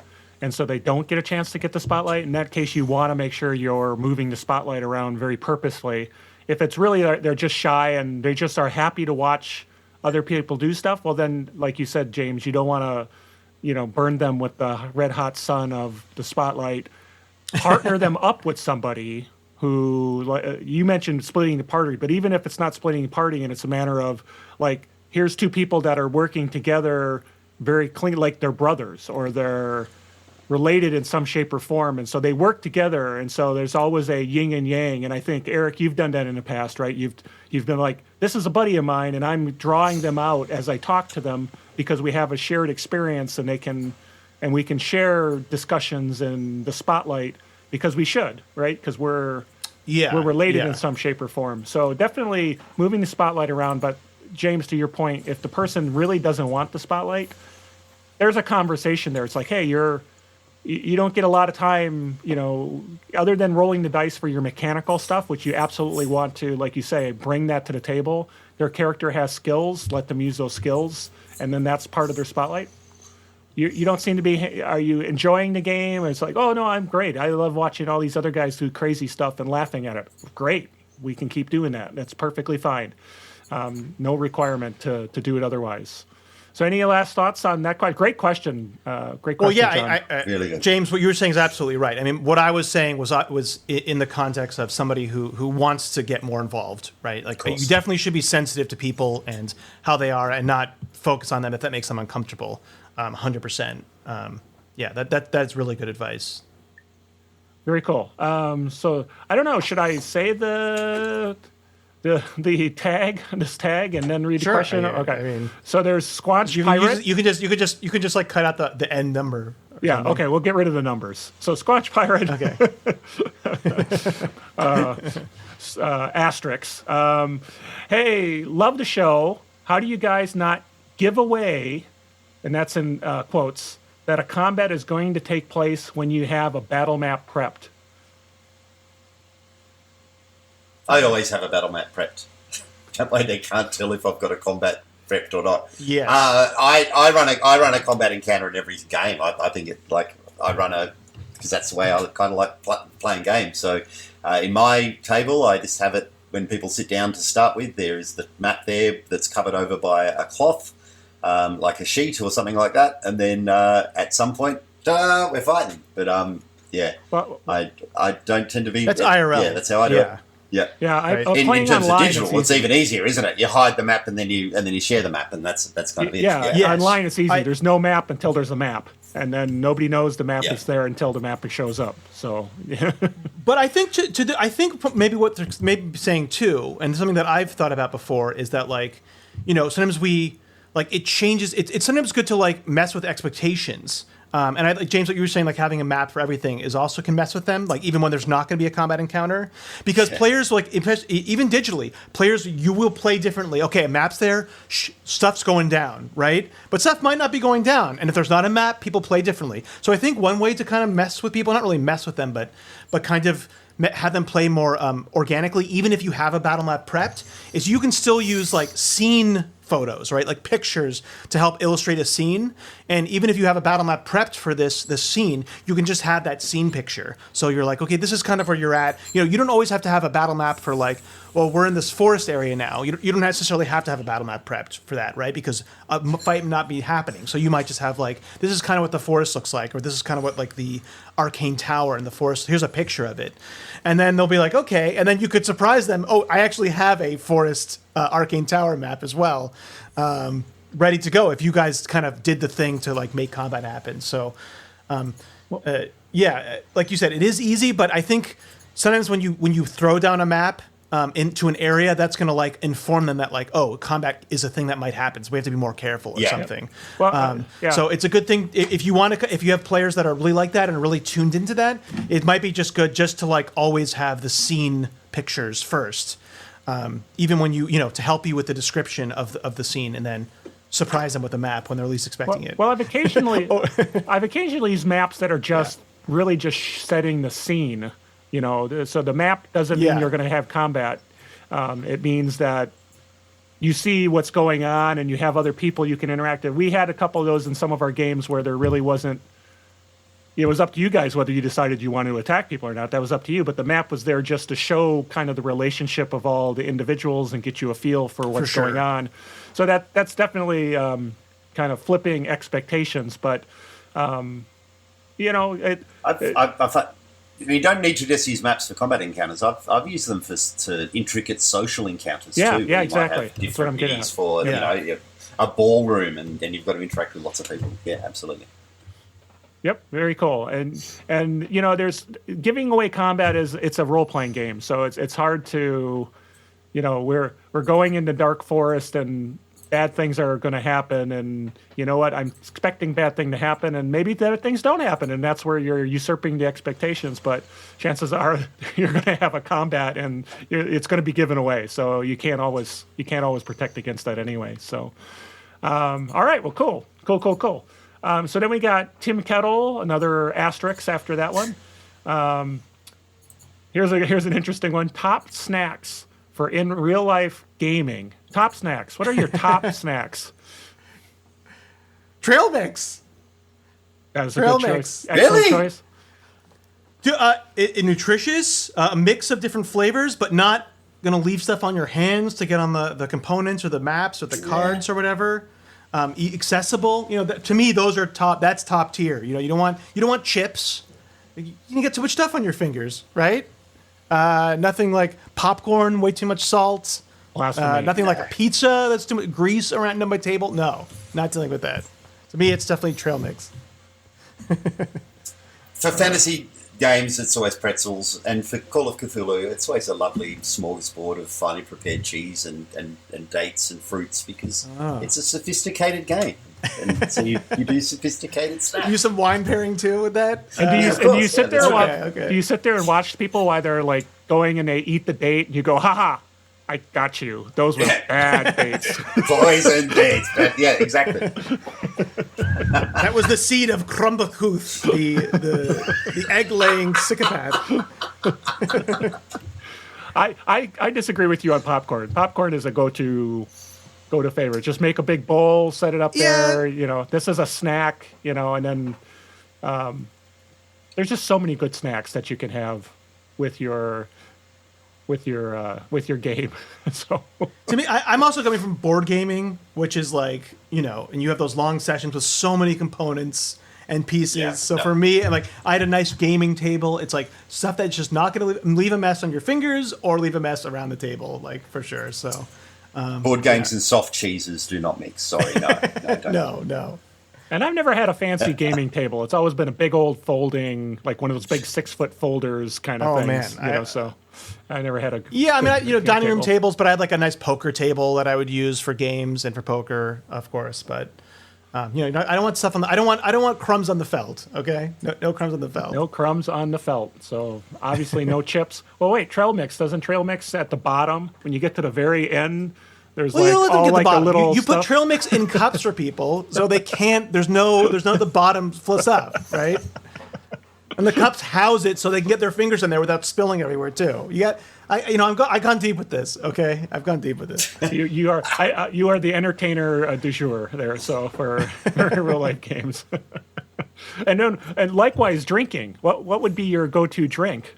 and so they don't get a chance to get the spotlight? In that case, you want to make sure you're moving the spotlight around very purposefully. If it's really they're just shy and they just are happy to watch other people do stuff, well then, like you said, James, you don't want to, burn them with the red hot sun of the spotlight. Partner them up with somebody who, you mentioned splitting the party, but even if it's not splitting the party and it's a matter of like, here's 2 people that are working together very clean, like they're brothers or they're related in some shape or form, and so they work together, and so there's always a yin and yang. And I think, Eric, you've done that in the past, right? You've been like, this is a buddy of mine, and I'm drawing them out as I talk to them because we have a shared experience, and we can share discussions in the spotlight because we should, right? Because we're related in some shape or form. So definitely moving the spotlight around. But James, to your point, if the person really doesn't want the spotlight, there's a conversation there. It's like, hey, you don't get a lot of time, other than rolling the dice for your mechanical stuff, which you absolutely want to, like you say, bring that to the table. Their character has skills, let them use those skills, and then that's part of their spotlight. You don't seem to be. Are you enjoying the game? It's like, oh no, I'm great. I love watching all these other guys do crazy stuff and laughing at it. Great, we can keep doing that. That's perfectly fine. No requirement to do it otherwise. So, any last thoughts on that? Great question. Great question. Well, yeah, John. Really good. James, what you were saying is absolutely right. I mean, what I was saying was in the context of somebody who wants to get more involved, right? Like, you definitely should be sensitive to people and how they are, and not focus on them if that makes them uncomfortable. 100%. Yeah, that's really good advice. Very cool. So I don't know. Should I say the tag, this tag, and then read the question? Okay. I mean, so there's Squanch you Pirate. can just like cut out the end number. Yeah. Okay. We'll get rid of the numbers. So Squanch Pirate. Okay. Asterisks. Hey, love the show. How do you guys not give away, and that's in quotes, that a combat is going to take place when you have a battle map prepped? I always have a battle map prepped. That way they can't tell if I've got a combat prepped or not. Yes. I run a combat encounter in every game. I think it like I run because that's the way I kind of like playing games. So in my table, I just have it when people sit down to start with. There is the map there that's covered over by a cloth, like a sheet or something like that, and then at some point, we're fighting. But yeah, Well, I don't tend to be. That's IRL. Yeah, that's how I do it. Yeah. yeah. Right. I'm In playing terms online. of digital, it's even easier, isn't it? You hide the map and then you share the map, and that's kind of it. Yeah, Yes. online it's easy. I- There's no map until there's a map, and then nobody knows the map Yeah. is there until the map shows up. So, But I think I think maybe what they're maybe saying too, and something that I've thought about before, is that sometimes we it changes. It's sometimes good to mess with expectations. And I like James, what you were saying, having a map for everything is also can mess with them, even when there's not going to be a combat encounter, because players even digitally, players you will play differently. Okay, a map's there, stuff's going down, right? But stuff might not be going down, and if there's not a map, people play differently. So I think one way to kind of mess with people, not really mess with them, but kind of have them play more organically, even if you have a battle map prepped, is you can still use scene photos, right? Like pictures to help illustrate a scene. And even if you have a battle map prepped for this scene, you can just have that scene picture. So you're like, okay, this is kind of where you're at. You don't always have to have a battle map for well, we're in this forest area now. You don't necessarily have to have a battle map prepped for that, right? Because a fight may not be happening. So you might just have this is kind of what the forest looks like, or this is kind of what the arcane tower in the forest. Here's a picture of it. And then they'll be like, okay. And then you could surprise them. Oh, I actually have a forest arcane tower map as well, ready to go if you guys kind of did the thing to make combat happen. So, yeah, like you said, it is easy, but I think sometimes when you throw down a map into an area, that's going to inform them that oh, combat is a thing that might happen, so we have to be more careful or something. Well, yeah. So it's a good thing if you have players that are really like that and really tuned into that. It might be just good just to always have the scene pictures first, even when you to help you with the description of the scene, and then surprise them with a map when they're least expecting it. Well, I've occasionally used maps that are just really just setting the scene. So the map doesn't mean you're going to have combat. It means that you see what's going on and you have other people you can interact with. We had a couple of those in some of our games where there really wasn't. It was up to you guys whether you decided you wanted to attack people or not. That was up to you. But the map was there just to show kind of the relationship of all the individuals and get you a feel for what's going on. So that's definitely kind of flipping expectations. But, you don't need to just use maps for combat encounters. I've used them for intricate social encounters too. Yeah, where you might exactly. have That's what I'm different getting minis at. for a ballroom, and then you've got to interact with lots of people. Yeah, absolutely. Yep, very cool. And there's giving away combat it's a role playing game, so it's hard to, we're going into dark forest and bad things are going to happen, and you know what? I'm expecting bad thing to happen, and maybe bad things don't happen, and that's where you're usurping the expectations. But chances are you're going to have a combat, and it's going to be given away. So you can't always protect against that anyway. So, all right, well, cool. So then we got Tim Kettle, another asterisk after that one. Here's an interesting one. Top snacks for in real life gaming. Top snacks. What are your top snacks? Trail mix. That was a Trail good mix. choice. Excellent Really? choice. Nutritious, a mix of different flavors, but not gonna leave stuff on your hands to get on the components or the maps or the cards or whatever. Accessible, to me those are top. That's top tier. You don't want chips. You can get too much stuff on your fingers, right? Nothing like popcorn, way too much salt. Blasphemy. Nothing like a pizza that's too much grease around my table. No, not dealing with that. To me, it's definitely trail mix. For fantasy games, it's always pretzels, and for Call of Cthulhu, it's always a lovely smorgasbord of finely prepared cheese and dates and fruits because it's a sophisticated game. And so you do sophisticated snacks. Use some wine pairing too with that. And do you, of and do you course, sit yeah, there that's and watch, okay. do you sit there and watch people while they're like going and they eat the date and you go, haha, I got you. Those were bad dates. Poison dates, but yeah, exactly. That was the seed of Crumbacooth, the egg-laying sycophant. I disagree with you on popcorn. Popcorn is a go-to favorite. Just make a big bowl, set it up there. This is a snack. And then there's just so many good snacks that you can have with your game. So To me, I'm also coming from board gaming, which is like, and you have those long sessions with so many components and pieces. Yeah, So no. for me, like I had a nice gaming table. It's like stuff that's just not going to leave a mess on your fingers or leave a mess around the table, like for sure. So Board games and soft cheeses do not mix. Sorry, no, don't. no. And I've never had a fancy gaming table. It's always been a big old folding, like one of those big 6-foot folders kind of Oh, things. man. So I never had a. Yeah, I mean, good dining room table. tables, but I had like a nice poker table that I would use for games and for poker, of course. But I don't want stuff on the. I don't want crumbs on the felt. Okay, no crumbs on the felt. No crumbs on the felt. So obviously no chips. Well, wait, trail mix doesn't trail mix at the bottom when you get to the very end. There's Well, you like let them all get like the the bottom. little You put stuff. trail mix in cups for people, so they can't. There's no the bottom flips up, right? And the cups house it so they can get their fingers in there without spilling everywhere too. I've gone deep with this. Okay, I've gone deep with this. You are the entertainer du jour there. So for real life games, and likewise drinking. What would be your go-to drink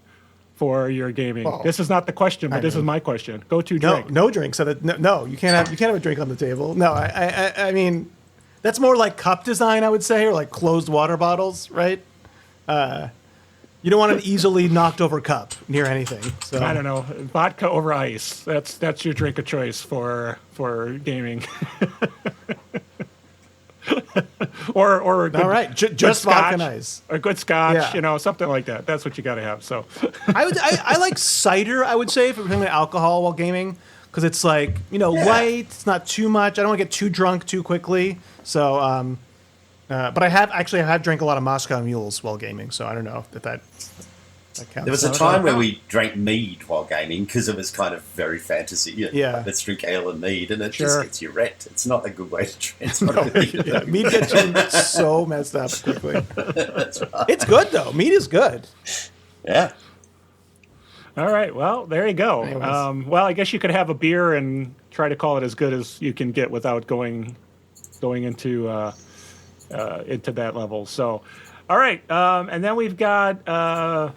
for your gaming? Well, this is not the question, but this is my question. Go-to drink. No drink. So that no, you can't have a drink on the table. No, I mean, that's more like cup design, I would say, or like closed water bottles, right? You don't want an easily knocked over cup near anything. So I don't know. Vodka over ice. That's your drink of choice for gaming. or a good, All right, good just scotch, vodka and ice. a good scotch, Yeah. something like that. That's what you got to have. So I like cider. I would say for drinking alcohol while gaming because it's like light. It's not too much. I don't want to get too drunk too quickly. So, but I have drank a lot of Moscow Mules while gaming. So I don't know if that counts. There was a time where we drank mead while gaming because it was kind of very fantasy. Yeah. Let's drink ale and mead, and it Sure. just gets you wrecked. It's not a good way to drink. It's not a good thing to do. Meat gets you so messed up quickly. It's good though. Meat is good. Yeah. all right, well there you go. Anyways. Well, I guess you could have a beer and try to call it as good as you can get without going into that level. So, all right, and then we've got.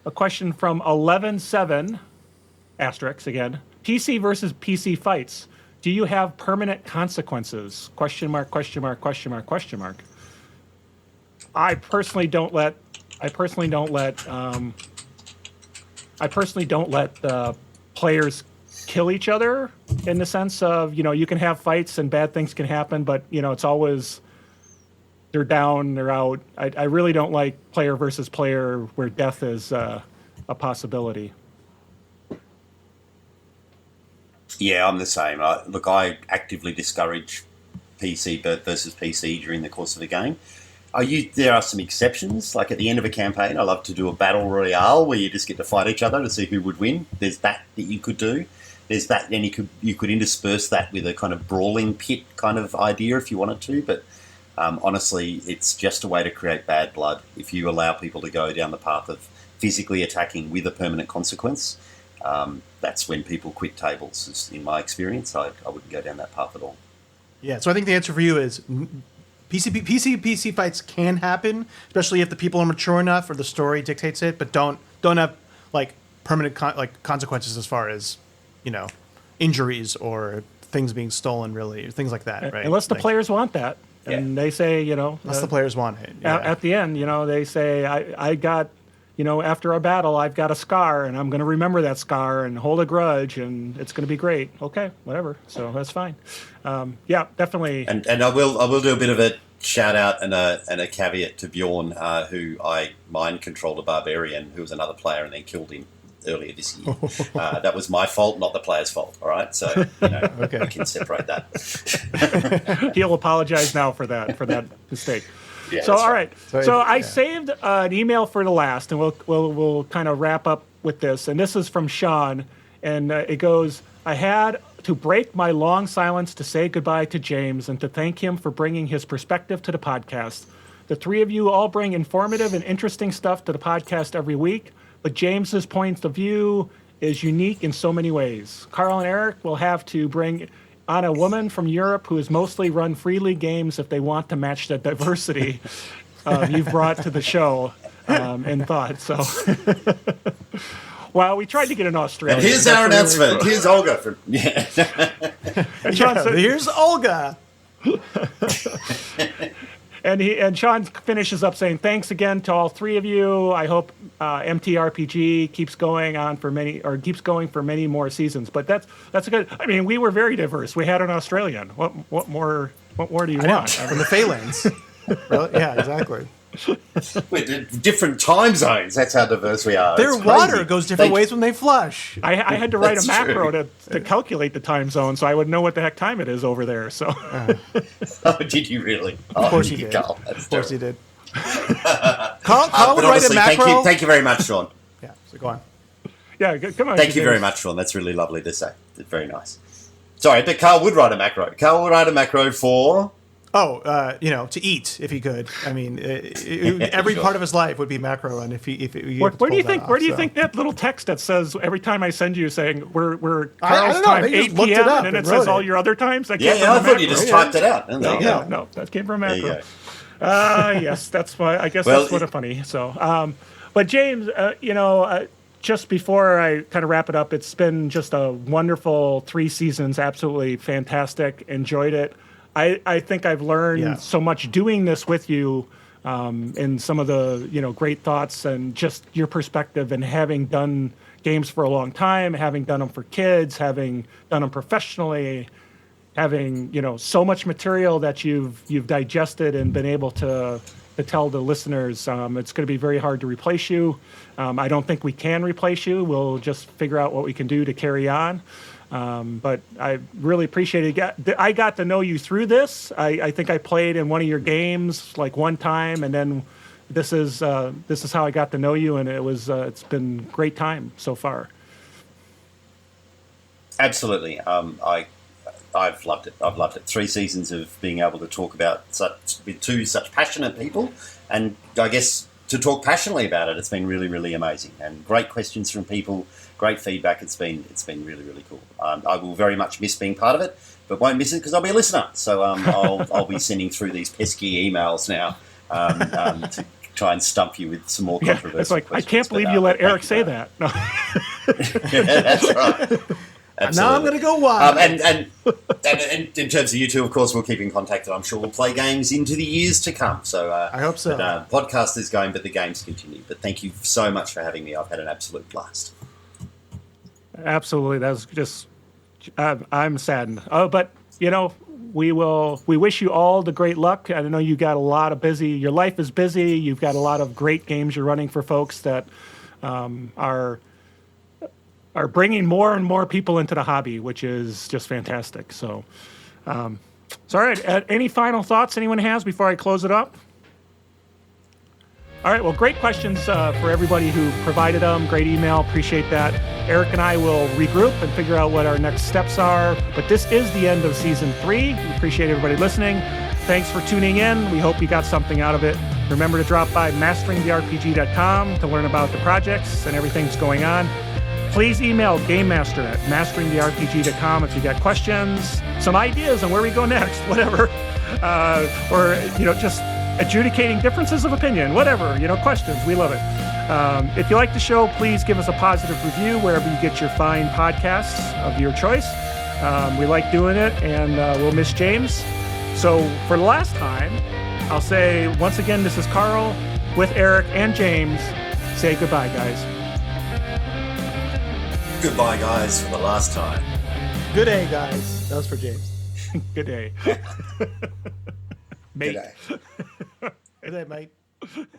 A question from 11-7, asterisk again. PC versus PC fights. Do you have permanent consequences? Question mark, question mark, question mark, question mark. I personally don't let players kill each other in the sense of, you can have fights and bad things can happen, but, it's always they're down, they're out. I really don't like player versus player where death is a possibility. Yeah, I'm the same. I actively discourage PC versus PC during the course of a game. There are some exceptions. Like at the end of a campaign, I love to do a battle royale where you just get to fight each other to see who would win. There's that you could do. There's that, then you could intersperse that with a kind of brawling pit kind of idea if you wanted to. But Honestly, it's just a way to create bad blood. If you allow people to go down the path of physically attacking with a permanent consequence, that's when people quit tables. In my experience, I wouldn't go down that path at all. Yeah, so I think the answer for you is PC fights can happen, especially if the people are mature enough or the story dictates it, but don't have like permanent consequences as far as, you know, injuries or things being stolen, really, or things like that, right? Unless the players want that. And they say, you know... Unless the players want it. Yeah. At the end, you know, they say, I got, you know, after a battle, I've got a scar, and I'm going to remember that scar and hold a grudge, and it's going to be great. Okay, whatever. So that's fine. Yeah, definitely. And I will do a bit of a shout out and a caveat to Bjorn, who I mind controlled a barbarian who was another player and then killed him earlier this year. That was my fault, not the player's fault. All right, so you know, Okay. we can separate that. He'll apologize now for that mistake. Yeah, So that's all right. So, So I yeah. saved an email for the last, and we'll kind of wrap up with this. And this is from Sean, and it goes: I had to break my long silence to say goodbye to James and to thank him for bringing his perspective to the podcast. The three of you all bring informative and interesting stuff to the podcast every week, but James's point of view is unique in so many ways. Carl and Eric will have to bring on a woman from Europe who has mostly run Free League games if they want to match the diversity you've brought to the show in thought. So, well, we tried to get an Australian. And here's That's our really announcement. cool. Here's Olga from And Sean Yeah, said- here's Olga. And Sean finishes up saying, thanks again to all three of you. I hope MTRPG keeps going for many more seasons. But that's a good. I mean, we were very diverse. We had an Australian. What more do you I know, want? from the Phalanx. Really? Yeah, exactly. with different time zones. That's how diverse we are. Their It's water crazy. goes different ways when they flush. I had to write a That's macro true. to calculate the time zone so I would know what the heck time it is over there. So Oh, did you really? Of course you did. Carl. That's Of course he terrible. did. Carl would But write a honestly, macro. thank you very much, Sean. Yeah, so go on. yeah, come on. Thank you James. very much, Sean. That's really lovely to say. Very nice. Sorry, but Carl would write a macro. Carl would write a macro for... Oh, you know, to eat if he could. I mean, every Sure. part of his life would be macro, and if he Where do you think? Where do you think that little text that says every time I send you saying we're I Carl's don't know, time maybe 8 just looked it p.m. up and it and says wrote all it. your other times? That Yeah, came yeah, I from thought you macro. just typed it out. And there you go. No, that came from There you macro. go. Yes, that's why. I guess Well, that's what a funny. So, but James, just before I kind of wrap it up, it's been just a wonderful 3 seasons. Absolutely fantastic. Enjoyed it. I think I've learned so much doing this with you, and some of the great thoughts and just your perspective, and having done games for a long time, having done them for kids, having done them professionally, having so much material that you've digested and been able to tell the listeners. It's going to be very hard to replace you. I don't think we can replace you. We'll just figure out what we can do to carry on. But I really appreciate it. I got to know you through this. I think I played in one of your games like one time, and then this is how I got to know you, and it's been a great time so far. Absolutely. I've loved it. I've loved it. 3 seasons of being able to talk about with 2 such passionate people, and I guess to talk passionately about it. It's been really, really amazing, and great questions from people, great feedback. It's been really, really cool. I will very much miss being part of it, but won't miss it because I'll be a listener. So I'll be sending through these pesky emails now to try and stump you with some more Yeah, controversial it's like I questions. can't believe But, you let thank Eric you say for that. No. Yeah, that's right. Absolutely. Now I'm going to go wild. And in terms of you two, of course, we'll keep in contact, and I'm sure we'll play games into the years to come. So I hope so. But, podcast is going, but the games continue. But thank you so much for having me. I've had an absolute blast. Absolutely, that's just. I'm saddened. Oh, but we wish you all the great luck. I know you got a lot of busy. Your life is busy. You've got a lot of great games you're running for folks that are bringing more and more people into the hobby, which is just fantastic. So, all right. Any final thoughts anyone has before I close it up? All right. Well, great questions for everybody who provided them. Great email. Appreciate that. Eric and I will regroup and figure out what our next steps are. But this is the end of season 3. We appreciate everybody listening. Thanks for tuning in. We hope you got something out of it. Remember to drop by masteringtherepg.com to learn about the projects and everything that's going on. Please email GameMaster at masteringtherepg.com if you got questions, some ideas on where we go next, whatever. Or, just adjudicating differences of opinion, whatever, questions. We love it. If you like the show, please give us a positive review wherever you get your fine podcasts of your choice. We like doing it, and we'll miss James. So for the last time, I'll say once again, this is Carl with Eric and James. Say goodbye, guys. Goodbye, guys, for the last time. Good day, guys. That was for James. Good day. Mate. Good day. Good day, mate.